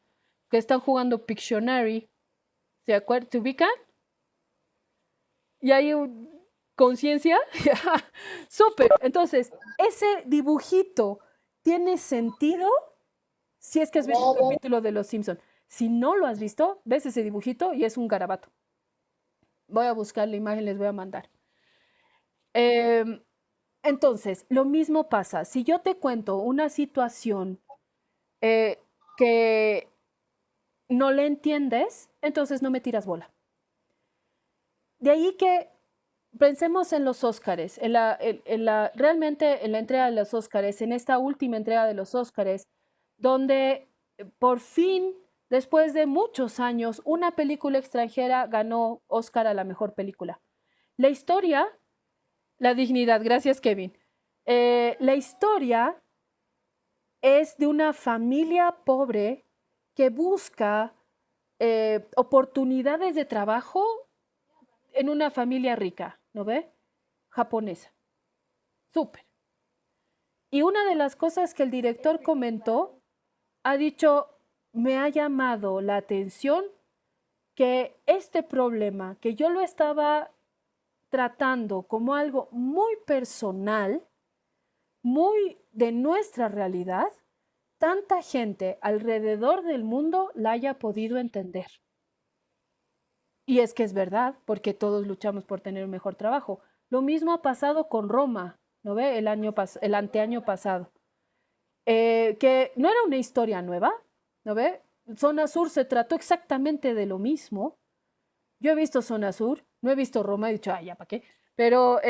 que están jugando Pictionary, ¿se acuerdan? ¿Te ubican? Y hay conciencia. Súper. Entonces, ese dibujito tiene sentido si es que has visto un capítulo de Los Simpson. Si no lo has visto, ves ese dibujito y es un garabato. Voy a buscar la imagen, les voy a mandar. Em, entonces, lo mismo pasa. Si yo te cuento una situación eh, que no le entiendes, entonces no me tiras bola. De ahí que pensemos en los Óscares, realmente en la entrega de los Óscares, en esta última entrega de los Óscares, donde por fin, después de muchos años, una película extranjera ganó Óscar a la mejor película. La historia, la dignidad, gracias Kevin. La historia es de una familia pobre que busca oportunidades de trabajo en una familia rica, ¿no ve? Japonesa. Súper. Y una de las cosas que el director comentó, ha dicho, me ha llamado la atención que este problema, que yo lo estaba tratando como algo muy personal, muy de nuestra realidad, tanta gente alrededor del mundo la haya podido entender. Y es que es verdad, porque todos luchamos por tener un mejor trabajo. Lo mismo ha pasado con Roma, ¿no ve? El anteaño pasado, que no era una historia nueva, ¿no ve? Zona Sur se trató exactamente de lo mismo. Yo he visto Zona Sur, no he visto Roma, he dicho, ay, ya, ¿para qué? Pero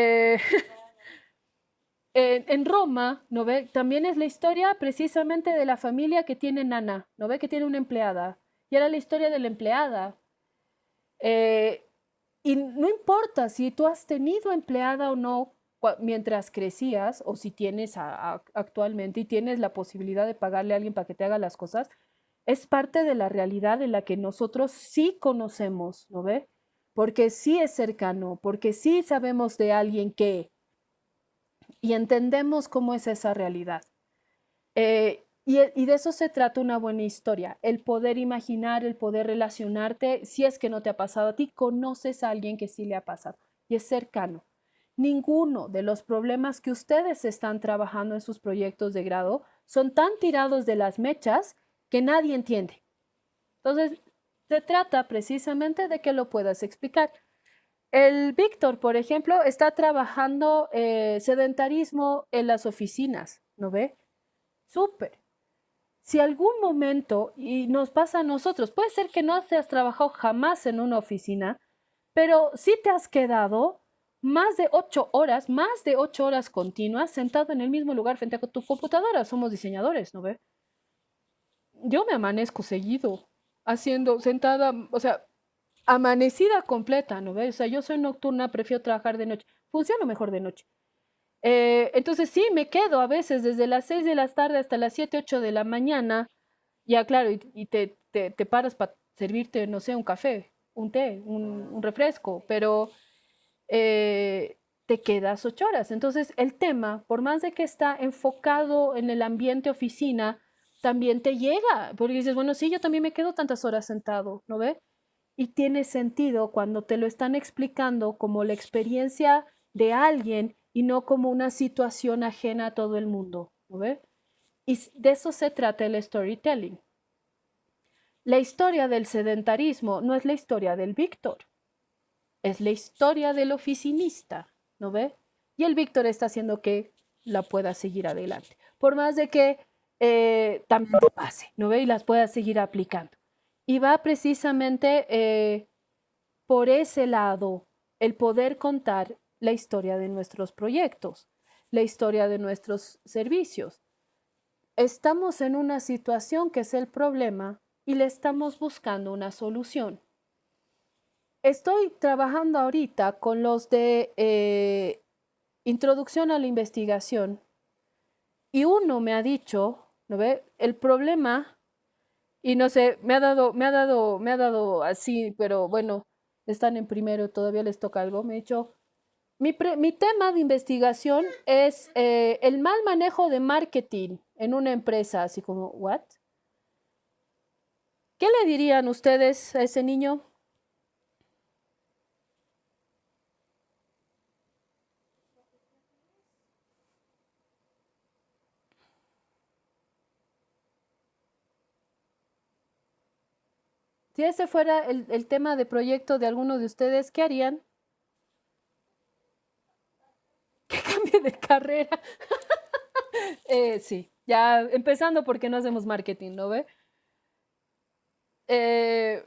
en Roma, ¿no ve? También es la historia precisamente de la familia que tiene nana, ¿no ve? Que tiene una empleada. Y era la historia de la empleada. Eh, y no importa si tú has tenido empleada o no mientras crecías, o si tienes actualmente y tienes la posibilidad de pagarle a alguien para que te haga las cosas, es parte de la realidad en la que nosotros sí conocemos, ¿no ve? Porque sí es cercano, porque sí sabemos de alguien que, y entendemos cómo es esa realidad. Y de eso se trata una buena historia, el poder imaginar, el poder relacionarte. Si es que no te ha pasado a ti, conoces a alguien que sí le ha pasado y es cercano. Ninguno de los problemas que ustedes están trabajando en sus proyectos de grado son tan tirados de las mechas que nadie entiende. Entonces, se trata precisamente de que lo puedas explicar. El Víctor, por ejemplo, está trabajando sedentarismo en las oficinas, ¿no ve? Súper. Si algún momento, y nos pasa a nosotros, puede ser que no te has trabajado jamás en una oficina, pero sí te has quedado más de 8 horas continuas sentado en el mismo lugar frente a tu computadora. Somos diseñadores, ¿no ve? Yo me amanezco seguido haciendo sentada, o sea, amanecida completa, ¿no ve? O sea, yo soy nocturna, prefiero trabajar de noche. Funciono mejor de noche. Entonces sí, me quedo a veces desde las 6 de la tarde hasta las 7 8 de la mañana. Ya, claro, y te paras para servirte, no sé, un café, un té, un refresco, pero te quedas 8 horas. Entonces, el tema, por más de que está enfocado en el ambiente oficina, también te llega, porque dices, bueno, sí, yo también me quedo tantas horas sentado, ¿no ve? Y tiene sentido cuando te lo están explicando como la experiencia de alguien y no como una situación ajena a todo el mundo, ¿no ve? Y de eso se trata el storytelling. La historia del sedentarismo no es la historia del Víctor, es la historia del oficinista, ¿no ve? Y el Víctor está haciendo que la pueda seguir adelante, por más de que también te pase, ¿no ve? Y las pueda seguir aplicando. Y va precisamente por ese lado el poder contar la historia de nuestros proyectos, la historia de nuestros servicios. Estamos en una situación que es el problema y le estamos buscando una solución. Estoy trabajando ahorita con los de introducción a la investigación y uno me ha dicho, ¿no ve? El problema, y no sé, me ha dado así, pero bueno, están en primero, todavía les toca algo. Me ha dicho, mi tema de investigación es el mal manejo de marketing en una empresa, así como, ¿what? ¿Qué le dirían ustedes a ese niño? Si ese fuera el tema de proyecto de alguno de ustedes, ¿qué harían? ¿Qué cambie de carrera? Sí, ya empezando porque no hacemos marketing, ¿no ve? Eh,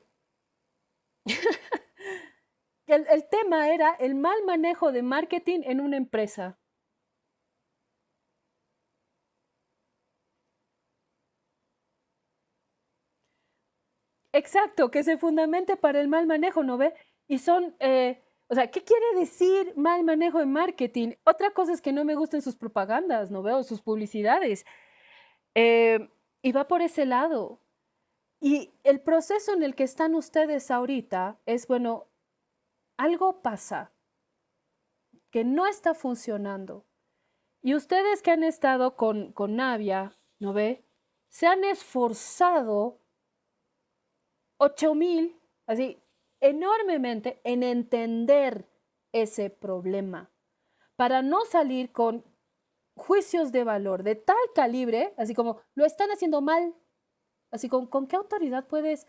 el tema era el mal manejo de marketing en una empresa. Exacto, que se fundamente para el mal manejo, ¿no ve? Y son, o sea, ¿qué quiere decir mal manejo de marketing? Otra cosa es que no me gustan sus propagandas, ¿no veo? Sus publicidades. Eh, y va por ese lado. Y el proceso en el que están ustedes ahorita es, bueno, algo pasa que no está funcionando. Y ustedes que han estado con Navia, ¿no ve? Se han esforzado 8,000, así, enormemente en entender ese problema para no salir con juicios de valor de tal calibre, así como lo están haciendo mal, así ¿con qué autoridad puedes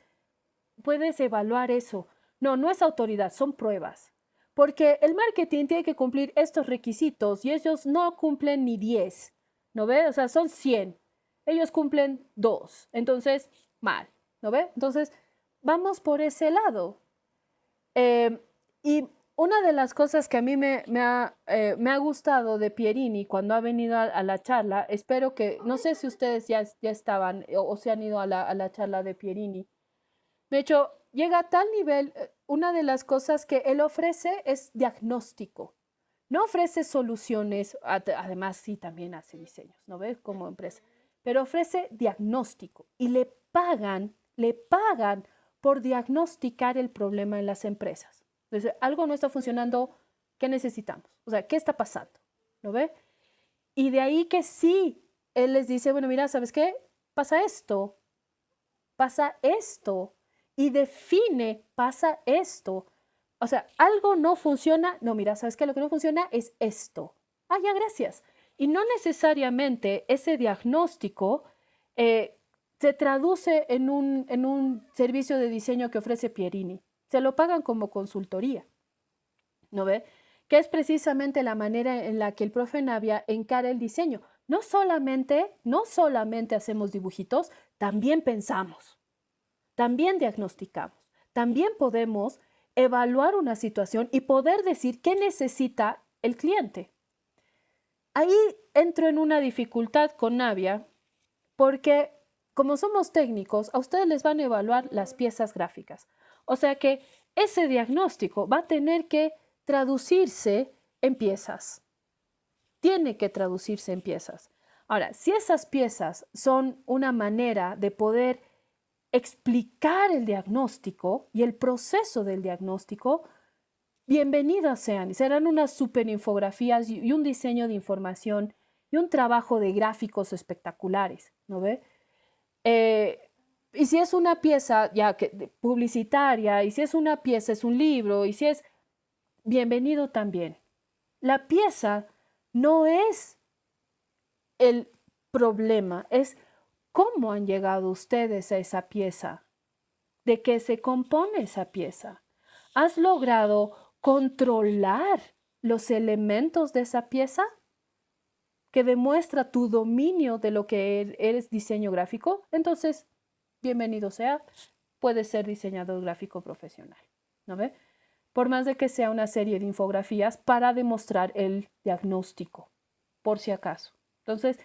evaluar eso? No, no es autoridad, son pruebas. Porque el marketing tiene que cumplir estos requisitos y ellos no cumplen ni 10, ¿no ve? O sea, son 100. Ellos cumplen 2. Entonces, mal, ¿no ve? Entonces, vamos por ese lado. Y una de las cosas que a mí me ha gustado de Pierini cuando ha venido a la charla, espero que, no sé si ustedes ya estaban o se han ido a la charla de Pierini. De hecho, llega a tal nivel, una de las cosas que él ofrece es diagnóstico. No ofrece soluciones, además sí también hace diseños, ¿no ves? Como empresa, pero ofrece diagnóstico y le pagan por diagnosticar el problema en las empresas. Entonces, algo no está funcionando, ¿qué necesitamos? O sea, ¿qué está pasando? ¿Lo ve? Y de ahí que sí, él les dice, bueno, mira, ¿sabes qué? Pasa esto, y define, pasa esto. O sea, algo no funciona, no, mira, ¿sabes qué? Lo que no funciona es esto. Ah, ya, gracias. Y no necesariamente ese diagnóstico se traduce en un servicio de diseño que ofrece Pierini. Se lo pagan como consultoría, ¿no ve? Que es precisamente la manera en la que el profe Navia encara el diseño. No solamente hacemos dibujitos, también pensamos, también diagnosticamos, también podemos evaluar una situación y poder decir qué necesita el cliente. Ahí entro en una dificultad con Navia porque como somos técnicos, a ustedes les van a evaluar las piezas gráficas. O sea que ese diagnóstico va a tener que traducirse en piezas. Tiene que traducirse en piezas. Ahora, si esas piezas son una manera de poder explicar el diagnóstico y el proceso del diagnóstico, bienvenidas sean. Y serán unas super infografías y un diseño de información y un trabajo de gráficos espectaculares, ¿no ve? Y si es una pieza ya publicitaria, y si es una pieza, es un libro, y si es bienvenido también. La pieza no es el problema, es cómo han llegado ustedes a esa pieza, de qué se compone esa pieza. ¿Has logrado controlar los elementos de esa pieza? Que demuestra tu dominio de lo que eres diseño gráfico, entonces, bienvenido sea, puedes ser diseñador gráfico profesional, ¿no ve? Por más de que sea una serie de infografías para demostrar el diagnóstico, por si acaso. Entonces,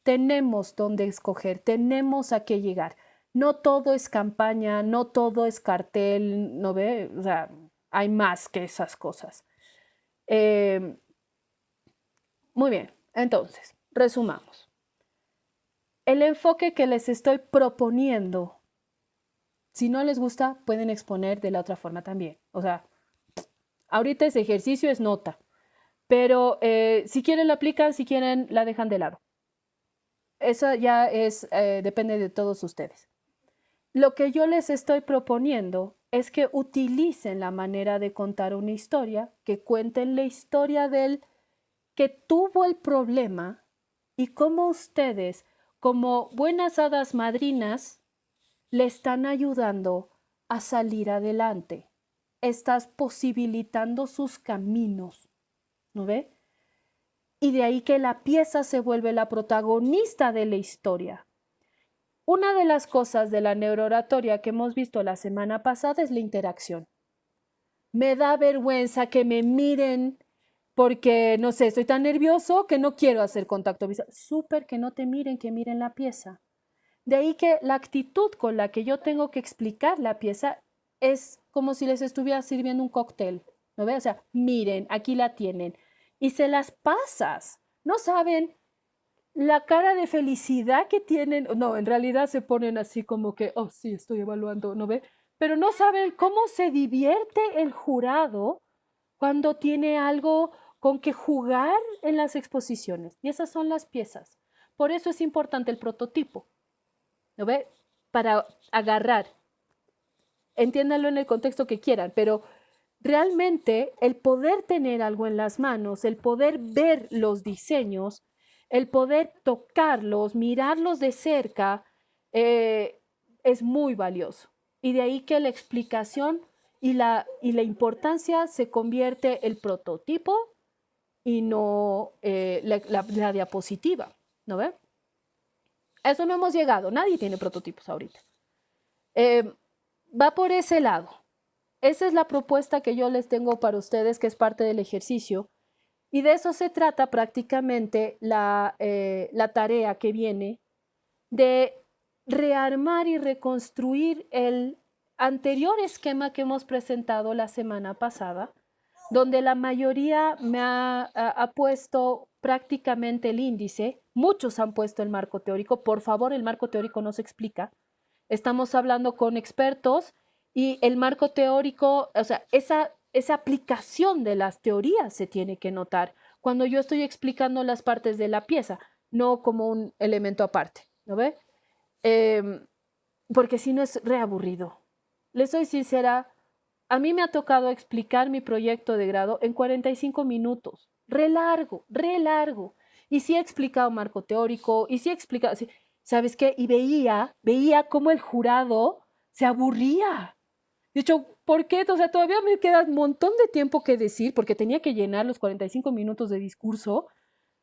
tenemos dónde escoger, tenemos a qué llegar. No todo es campaña, no todo es cartel, ¿no ve? O sea, hay más que esas cosas. Muy bien, entonces, resumamos. El enfoque que les estoy proponiendo, si no les gusta, pueden exponer de la otra forma también. O sea, ahorita ese ejercicio es nota, pero si quieren la aplican, si quieren la dejan de lado. Eso ya depende de todos ustedes. Lo que yo les estoy proponiendo es que utilicen la manera de contar una historia, que cuenten la historia del que tuvo el problema y cómo ustedes, como buenas hadas madrinas, le están ayudando a salir adelante. Estás posibilitando sus caminos, ¿no ve? Y de ahí que la pieza se vuelve la protagonista de la historia. Una de las cosas de la neurooratoria que hemos visto la semana pasada es la interacción. Me da vergüenza que me miren porque, no sé, estoy tan nervioso que no quiero hacer contacto visual. Súper que no te miren, que miren la pieza. De ahí que la actitud con la que yo tengo que explicar la pieza es como si les estuviera sirviendo un cóctel, ¿no ves? O sea, miren, aquí la tienen. Y se las pasas. No saben la cara de felicidad que tienen. No, en realidad se ponen así como que, oh, sí, estoy evaluando, ¿no ve? Pero no saben cómo se divierte el jurado cuando tiene algo con que jugar en las exposiciones. Y esas son las piezas. Por eso es importante el prototipo, ¿no ve? Para agarrar. Entiéndanlo en el contexto que quieran, pero realmente el poder tener algo en las manos, el poder ver los diseños, el poder tocarlos, mirarlos de cerca, es muy valioso. Y de ahí que la explicación y la importancia se convierte el prototipo y no la diapositiva, ¿no ve? A eso no hemos llegado, nadie tiene prototipos ahorita. Va por ese lado. Esa es la propuesta que yo les tengo para ustedes, que es parte del ejercicio. Y de eso se trata prácticamente la tarea que viene de rearmar y reconstruir el anterior esquema que hemos presentado la semana pasada, donde la mayoría me ha puesto prácticamente el índice, muchos han puesto el marco teórico. Por favor, el marco teórico no se explica. Estamos hablando con expertos y el marco teórico, o sea, esa aplicación de las teorías se tiene que notar cuando yo estoy explicando las partes de la pieza, no como un elemento aparte, ¿no ve? Porque si no es reaburrido. Les soy sincera, a mí me ha tocado explicar mi proyecto de grado en 45 minutos, re largo, re largo. Y sí he explicado marco teórico, y sí he explicado, sí, ¿sabes qué? Y veía cómo el jurado se aburría. De hecho, ¿por qué? O sea, todavía me queda un montón de tiempo que decir, porque tenía que llenar los 45 minutos de discurso.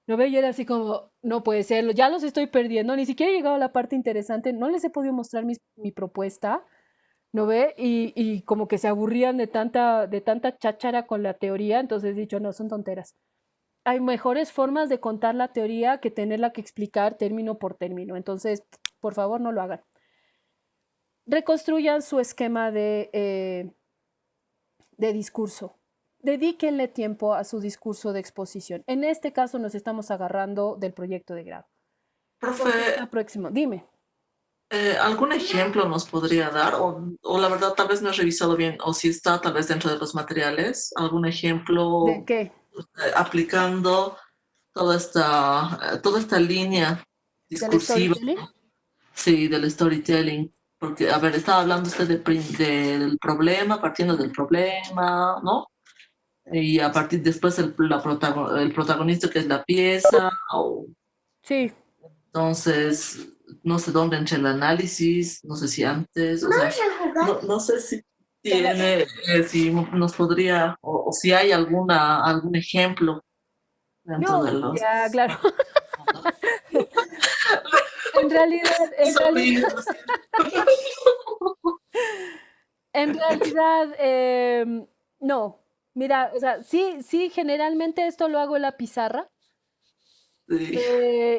¿No ve? Yo era así como, no puede ser, ya los estoy perdiendo, ni siquiera he llegado a la parte interesante, no les he podido mostrar mi propuesta, ¿no ve? Y como que se aburrían de tanta cháchara con la teoría, entonces he dicho, no, son tonteras. Hay mejores formas de contar la teoría que tenerla que explicar término por término, entonces, por favor, no lo hagan. Reconstruyan su esquema de discurso. Dedíquenle tiempo a su discurso de exposición. En este caso nos estamos agarrando del proyecto de grado. Profe, Porque está próximo. Dime. ¿algún ejemplo nos podría dar? O la verdad, tal vez no he revisado bien, o si está tal vez dentro de los materiales, algún ¿De ejemplo qué? aplicando toda esta línea ¿Del discursiva, storytelling? sí, del storytelling. Porque, a ver, estaba hablando usted del problema, partiendo del problema, ¿no? Y a partir después el protagonista que es la pieza, o Sí. entonces no sé dónde entra el análisis, no sé si antes, o sea, no sé si tiene, si nos podría, o si hay algún ejemplo dentro No, de los... ya, claro. En realidad, en realidad, Sonrisas. en realidad, no. Mira, o sea, sí, generalmente esto lo hago en la pizarra. Sí.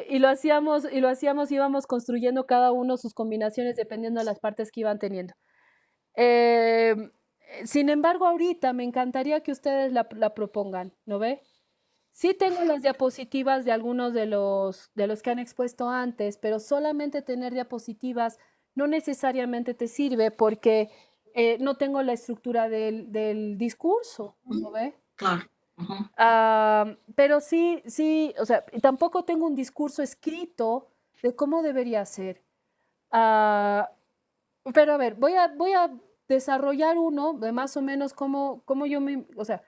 Íbamos construyendo cada uno sus combinaciones dependiendo de las partes que iban teniendo. Em, Sin embargo, ahorita me encantaría que ustedes la propongan, ¿no ve? Sí tengo las diapositivas de algunos de los que han expuesto antes, pero solamente tener diapositivas no necesariamente te sirve porque no tengo la estructura del discurso, ¿no ve? Claro. Ujú. Pero sí, o sea, y tampoco tengo un discurso escrito de cómo debería ser. Ah, pero a ver, voy a desarrollar uno de más o menos cómo o sea,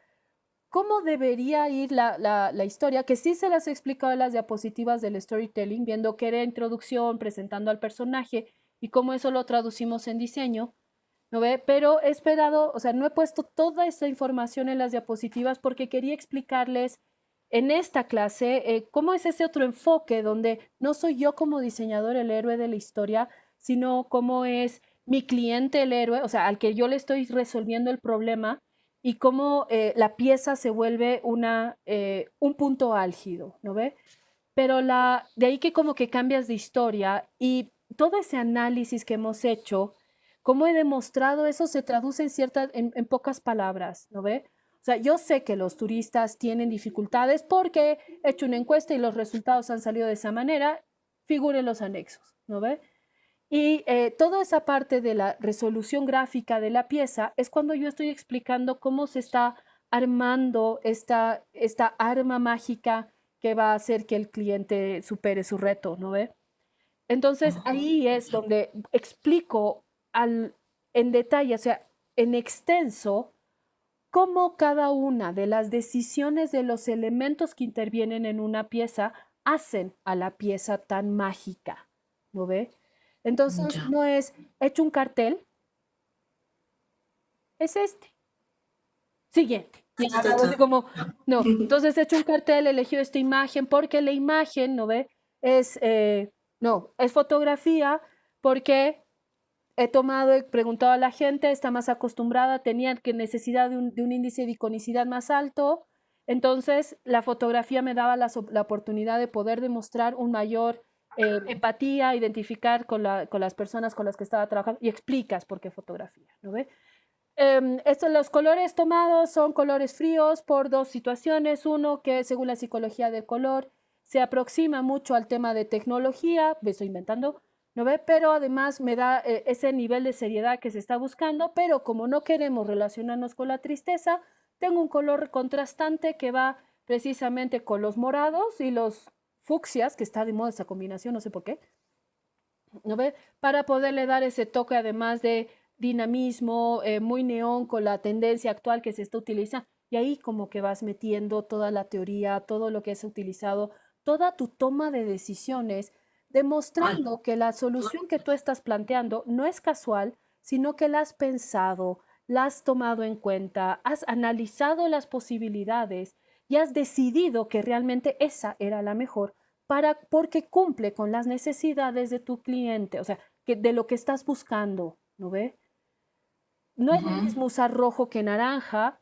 cómo debería ir la historia, que sí se las he explicado en las diapositivas del storytelling, viendo que era introducción, presentando al personaje y cómo eso lo traducimos en diseño, ¿no ve? Pero he esperado, o sea, no he puesto toda esta información en las diapositivas porque quería explicarles en esta clase cómo es ese otro enfoque donde no soy yo como diseñador el héroe de la historia, sino cómo es mi cliente el héroe, o sea, al que yo le estoy resolviendo el problema y cómo la pieza se vuelve un punto álgido, ¿no ve? Pero de ahí que como que cambias de historia y todo ese análisis que hemos hecho, como he demostrado, eso se traduce en pocas palabras, ¿no ve? O sea, yo sé que los turistas tienen dificultades porque he hecho una encuesta y los resultados han salido de esa manera, figuren los anexos, ¿no ve? Y toda esa parte de la resolución gráfica de la pieza es cuando yo estoy explicando cómo se está armando esta arma mágica que va a hacer que el cliente supere su reto, ¿no ve? Entonces ahí es donde explico en detalle, o sea, en extenso, cómo cada una de las decisiones de los elementos que intervienen en una pieza hacen a la pieza tan mágica, ¿no ve? Entonces, Ya. no es hecho un cartel, es este. Siguiente. Y Ta, ta, algo ta. así como, Ya. no. Entonces he hecho un cartel, he elegido esta imagen, porque la imagen, ¿no ve? Es, no, es fotografía, porque he tomado, he preguntado a la gente, está más acostumbrada, tenía que necesidad de un índice de iconicidad más alto. Entonces, la fotografía me daba la oportunidad de poder demostrar un mayor empatía, identificar con las personas con las que estaba trabajando y explicas por qué fotografía, ¿no ve? Los colores tomados son colores fríos por dos situaciones. Uno, que según la psicología del color se aproxima mucho al tema de tecnología, me estoy inventando, ¿no ve? Pero además me da ese nivel de seriedad que se está buscando, pero como no queremos relacionarnos con la tristeza, tengo un color contrastante que va precisamente con los morados y los fucsias, que está de moda esa combinación, no sé por qué, ¿no ve? Para poderle dar ese toque además de dinamismo, muy neón con la tendencia actual que se está utilizando. Y ahí como que vas metiendo toda la teoría, todo lo que es utilizado, toda tu toma de decisiones, Ay, demostrando que la solución que tú estás planteando no es casual, sino que la has pensado, la has tomado en cuenta, has analizado las posibilidades y has decidido que realmente esa era la mejor porque cumple con las necesidades de tu cliente, o sea, de lo que estás buscando, ¿no ve? No es lo ujú. mismo usar rojo que naranja,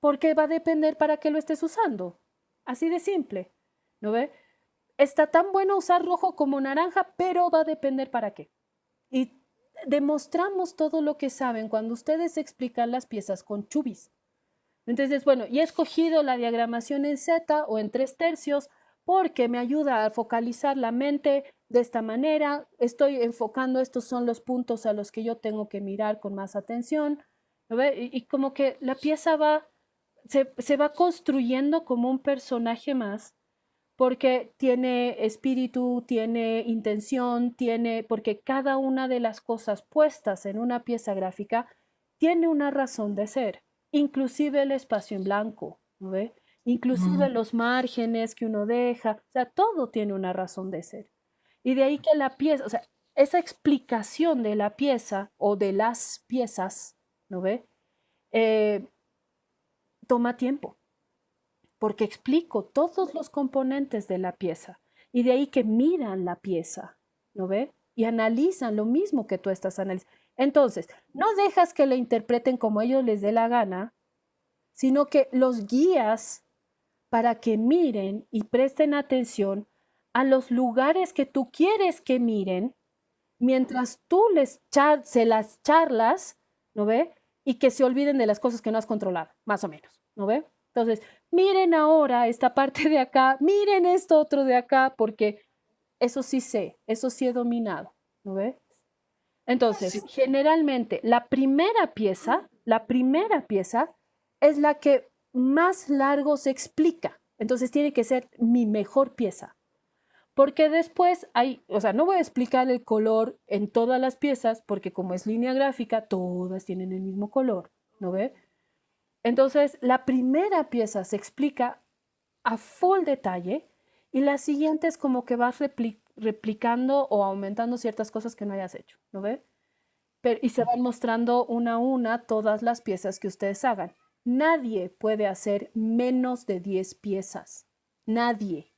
porque va a depender para qué lo estés usando. Así de simple, ¿no ve? Está tan bueno usar rojo como naranja, pero va a depender para qué. Y demostramos todo lo que saben cuando ustedes explican las piezas con chubis. Entonces, bueno, y he escogido la diagramación en Z o en 3/3 porque me ayuda a focalizar la mente de esta manera. Estoy enfocando, estos son los puntos a los que yo tengo que mirar con más atención. ¿No ve? Y como que la pieza se va construyendo como un personaje más porque tiene espíritu, tiene intención, porque cada una de las cosas puestas en una pieza gráfica tiene una razón de ser, inclusive el espacio en blanco, ¿no ve? Inclusive Mm, los márgenes que uno deja, o sea, todo tiene una razón de ser. Y de ahí que la pieza, o sea, esa explicación de la pieza o de las piezas, ¿no ve? Eh, Toma tiempo porque explico todos los componentes de la pieza y de ahí que miran la pieza, ¿no ve? Y analizan lo mismo que tú estás analizando. Entonces, no dejas que la interpreten como ellos les dé la gana, sino que los guías para que miren y presten atención a los lugares que tú quieres que miren, mientras tú se las charlas, ¿no ve? Y que se olviden de las cosas que no has controlado, más o menos, ¿no ve? Entonces, miren ahora esta parte de acá, miren esto otro de acá, porque eso sí sé, eso sí he dominado, ¿no ve? Entonces, sí. generalmente la primera pieza es la que más largo se explica. Entonces, tiene que ser mi mejor pieza. Porque después hay, o sea, no voy a explicar el color en todas las piezas, porque como es línea gráfica, todas tienen el mismo color, ¿no ve? Entonces, la primera pieza se explica a full detalle y la siguiente es como que vas replicando o aumentando ciertas cosas que no hayas hecho, ¿no ve? Y se van mostrando una a una todas las piezas que ustedes hagan. Nadie puede hacer menos de 10 piezas. Nadie.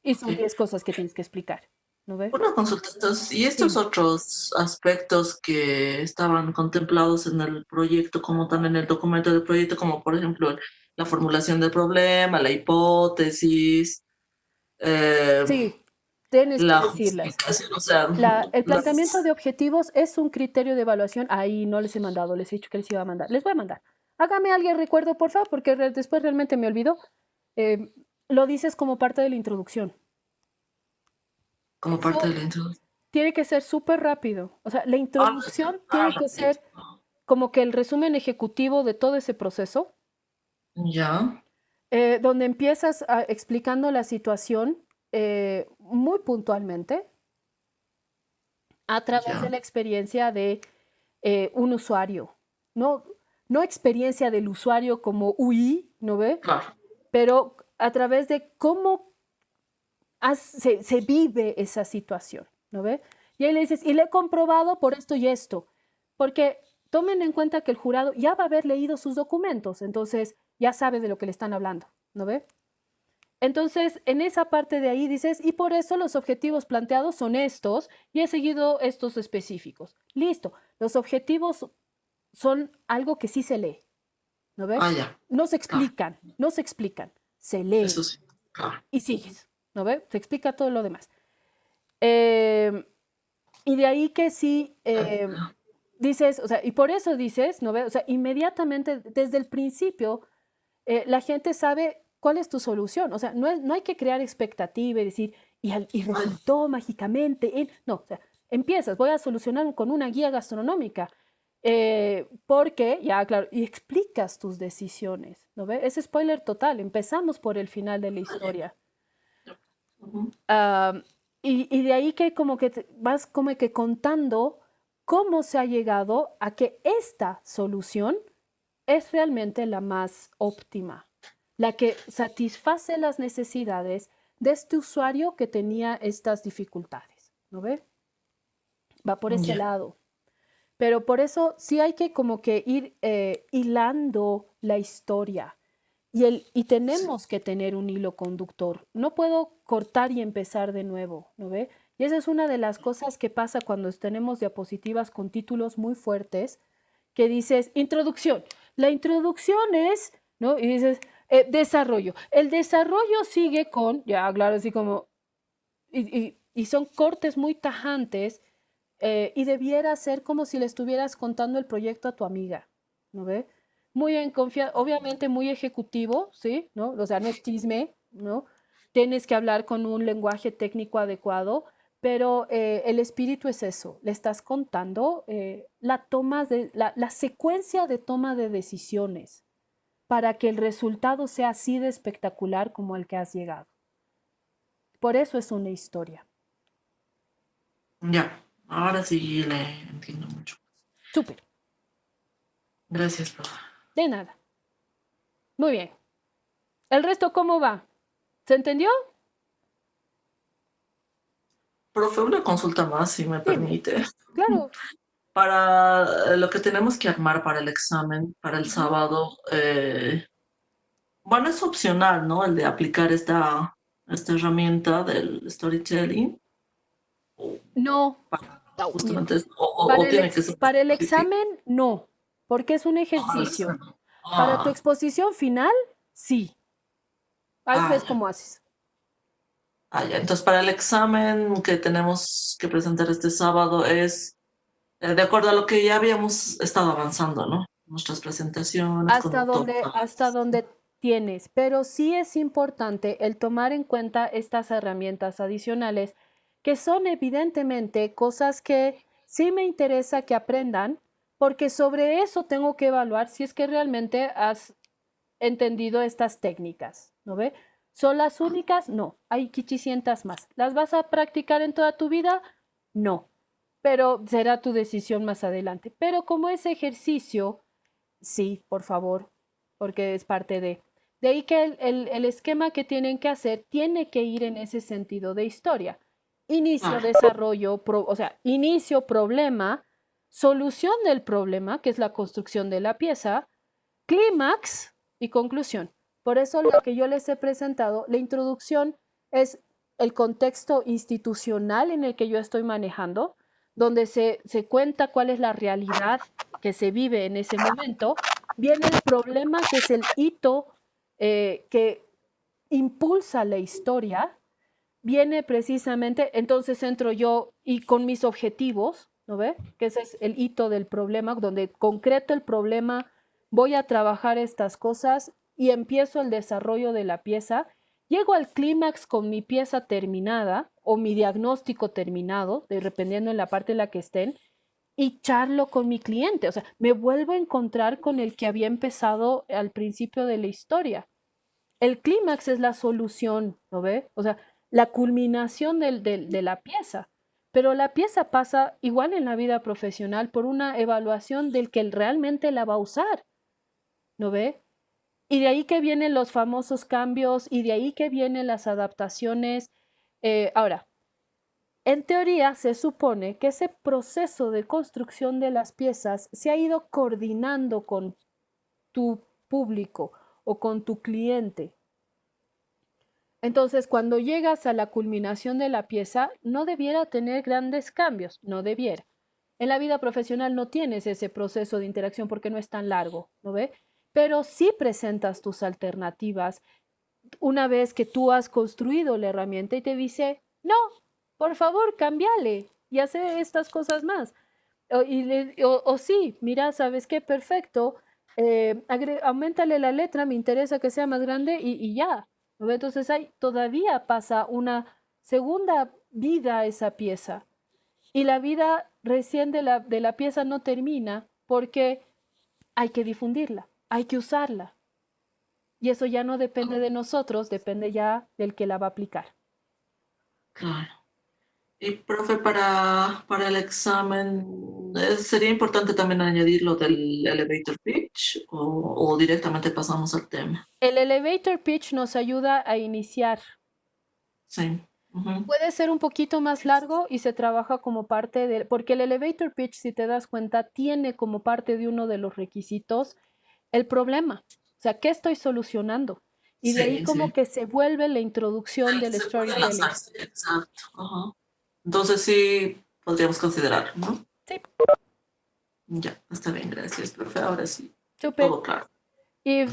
Y son Ok. 10 cosas que tienes que explicar, ¿no ve? Una consulta, entonces, ¿y estos Dime. otros aspectos que estaban contemplados en el proyecto, como también el documento del proyecto, como por ejemplo la formulación del problema, la hipótesis, eh, Sí, tienes que la decirlas. justificación, o sea, El planteamiento las, de objetivos es un criterio de evaluación. Ahí no les he mandado, les he dicho que les iba a mandar. Les voy a mandar. Hágame alguien recuerdo, por favor, porque después realmente me olvido. Eh, lo dices como parte de la introducción. como parte de Eso la introducción. tiene que ser súper rápido. O sea, la Ah, introducción tiene ah, que ser como que el resumen ejecutivo de todo ese proceso, ya, donde empiezas explicando la situación muy puntualmente a través de ya, la experiencia de un usuario. No, no experiencia del usuario como UI, ¿no ve? claro. Pero a través de cómo se vive esa situación, ¿no ve? Y ahí le dices, y le he comprobado por esto y esto, porque tomen en cuenta que el jurado ya va a haber leído sus documentos, entonces ya sabe de lo que le están hablando, ¿no ve? Entonces, en esa parte de ahí dices, y por eso los objetivos planteados son estos, y he seguido estos específicos. Listo, los objetivos son algo que sí se lee, ¿no ve? Ah, ya, No se claro, explican, no se explican, se eso leen sí, claro. y sigues, ¿no ve? Se explica todo lo demás. Y de ahí que sí dices, o sea, y por eso dices, ¿no ve? O sea, inmediatamente desde el principio la gente sabe cuál es tu solución. O sea, no hay que crear expectativa y decir, y resultó mágicamente. No, o sea, empiezas, voy a solucionar con una guía gastronómica. Porque, ya, claro, y explicas tus decisiones, ¿no ve? Es spoiler total, empezamos por el final de la historia. Ujú. Ah, y de ahí que como que vas como que contando cómo se ha llegado a que esta solución es realmente la más óptima, la que satisface las necesidades de este usuario que tenía estas dificultades, ¿no ve? Va por ese Ya, lado. Pero por eso sí hay que como que ir hilando la historia y sí, tenemos que tener un hilo conductor. No puedo cortar y empezar de nuevo, ¿no ve? Y esa es una de las cosas que pasa cuando tenemos diapositivas con títulos muy fuertes, que dices, introducción. La introducción es, ¿no? Y dices, desarrollo. El desarrollo sigue con, ya, claro, así como, y son cortes muy tajantes y debiera ser como si le estuvieras contando el proyecto a tu amiga, ¿no ve? Muy en confianza, obviamente muy ejecutivo, ¿sí? ¿No? O sea, no es chisme, ¿no? Tienes que hablar con un lenguaje técnico adecuado, pero el espíritu es eso, le estás contando la secuencia de toma de decisiones para que el resultado sea así de espectacular como el que has llegado. Por eso es una historia. ya. Ahora sí le entiendo mucho. Súper, Gracias, profe. de nada. Muy bien. ¿El resto cómo va? ¿Se entendió? Profe, una consulta más, si me Dime. permite. Claro. Para lo que tenemos que armar para el examen, para el Ujú. sábado, bueno, es opcional, ¿no? El de aplicar esta herramienta del storytelling. O, No, no, justamente, mientes. Para o tiene que ser para el específico. examen, no, porque es un Ah, para el ejercicio. examen. Para tu Ah, exposición final, sí. Ahí ves ya. cómo haces. Ya. Entonces, para el examen que tenemos que presentar este sábado es de acuerdo a lo que ya habíamos estado avanzando, ¿no? Nuestras presentaciones con autores. Hasta donde tienes, pero sí es importante el tomar en cuenta estas herramientas adicionales que son evidentemente cosas que sí me interesa que aprendan, porque sobre eso tengo que evaluar si es que realmente has entendido estas técnicas, ¿no ve? ¿Son las únicas? No, hay quichicientas más. ¿Las vas a practicar en toda tu vida? No, pero será tu decisión más adelante. Pero como ese ejercicio, sí, por favor, porque es parte de... De ahí que el esquema que tienen que hacer tiene que ir en ese sentido de historia. Inicio, Claro. desarrollo, o sea, inicio, problema, solución del problema, que es la construcción de la pieza, clímax y conclusión. Por eso lo que yo les he presentado, la introducción es el contexto institucional en el que yo estoy manejando, donde se cuenta cuál es la realidad que se vive en ese momento. Viene el problema, que es el hito que impulsa la historia. Viene precisamente, entonces entro yo y con mis objetivos, ¿no ve? Que ese es el hito del problema, donde concreto el problema, voy a trabajar estas cosas y empiezo el desarrollo de la pieza. Llego al clímax con mi pieza terminada o mi diagnóstico terminado, dependiendo en la parte en la que estén, y charlo con mi cliente. O sea, me vuelvo a encontrar con el que había empezado al principio de la historia. El clímax es la solución, ¿no ve? O sea, la culminación de la pieza. Pero la pieza pasa igual en la vida profesional por una evaluación del que realmente la va a usar, ¿no ve? Y de ahí que vienen los famosos cambios y de ahí que vienen las adaptaciones. Ahora, en teoría se supone que ese proceso de construcción de las piezas se ha ido coordinando con tu público o con tu cliente. Entonces, cuando llegas a la culminación de la pieza, no debiera tener grandes cambios, no debiera. En la vida profesional no tienes ese proceso de interacción porque no es tan largo, ¿no ve? Pero sí presentas tus alternativas una vez que tú has construido la herramienta y te dice, no, por favor, cámbiale y hace estas cosas más. O sí, mira, ¿sabes qué? Perfecto, aumentale la letra, me interesa que sea más grande y ya. ¿No ve? Entonces ahí todavía pasa una segunda vida a esa pieza. Y la vida recién de la pieza no termina porque hay que difundirla, hay que usarla. Y eso ya no depende de nosotros, depende ya del que la va a aplicar. Claro. Y profe, para el examen, ¿sería importante también añadir lo del elevator pitch o directamente pasamos al tema? El elevator pitch nos ayuda a iniciar. Sí. Ujú. Puede ser un poquito más largo y se trabaja como parte de, porque el elevator pitch, si te das cuenta, tiene como parte de uno de los requisitos el problema. O sea, ¿qué estoy solucionando? Y de ahí Sí, como sí. que se vuelve la introducción del Se puede storytelling. lanzarse, exacto. Ajá. Entonces sí, podríamos considerar, ¿no? Sí, Ya, está bien, gracias, profe. Ahora sí, súper. todo claro. Y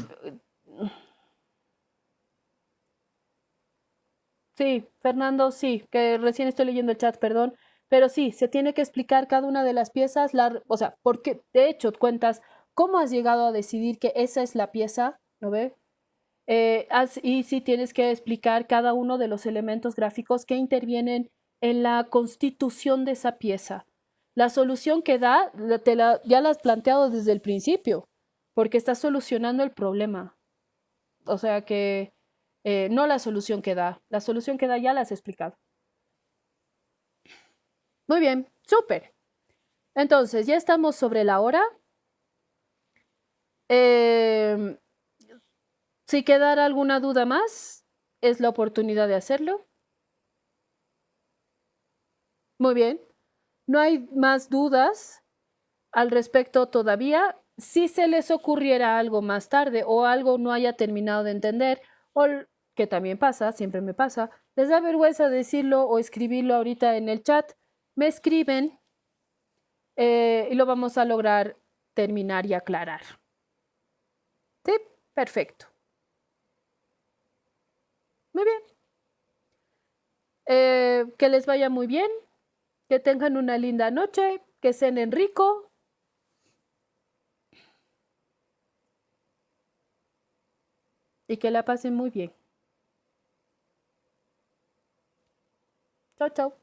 sí, Fernando, sí, que recién estoy leyendo el chat, perdón, pero sí, se tiene que explicar cada una de las piezas, o sea, porque de hecho cuentas cómo has llegado a decidir que esa es la pieza, ¿no ve? Y sí tienes que explicar cada uno de los elementos gráficos que intervienen en la constitución de esa pieza. La solución que da, ya la has planteado desde el principio, porque estás solucionando el problema. O sea que no la solución que da, la solución que da ya la has explicado. Muy bien, súper. Entonces, ya estamos sobre la hora. Em, si quedara alguna duda más, es la oportunidad de hacerlo. Muy bien. No hay más dudas al respecto todavía. Si se les ocurriera algo más tarde o algo no haya terminado de entender, que también pasa, siempre me pasa, les da vergüenza decirlo o escribirlo ahorita en el chat, me escriben y lo vamos a lograr terminar y aclarar. Sí, perfecto. Muy bien. Que les vaya muy bien, que tengan una linda noche, que cenen rico y que la pasen muy bien. Chao, chao.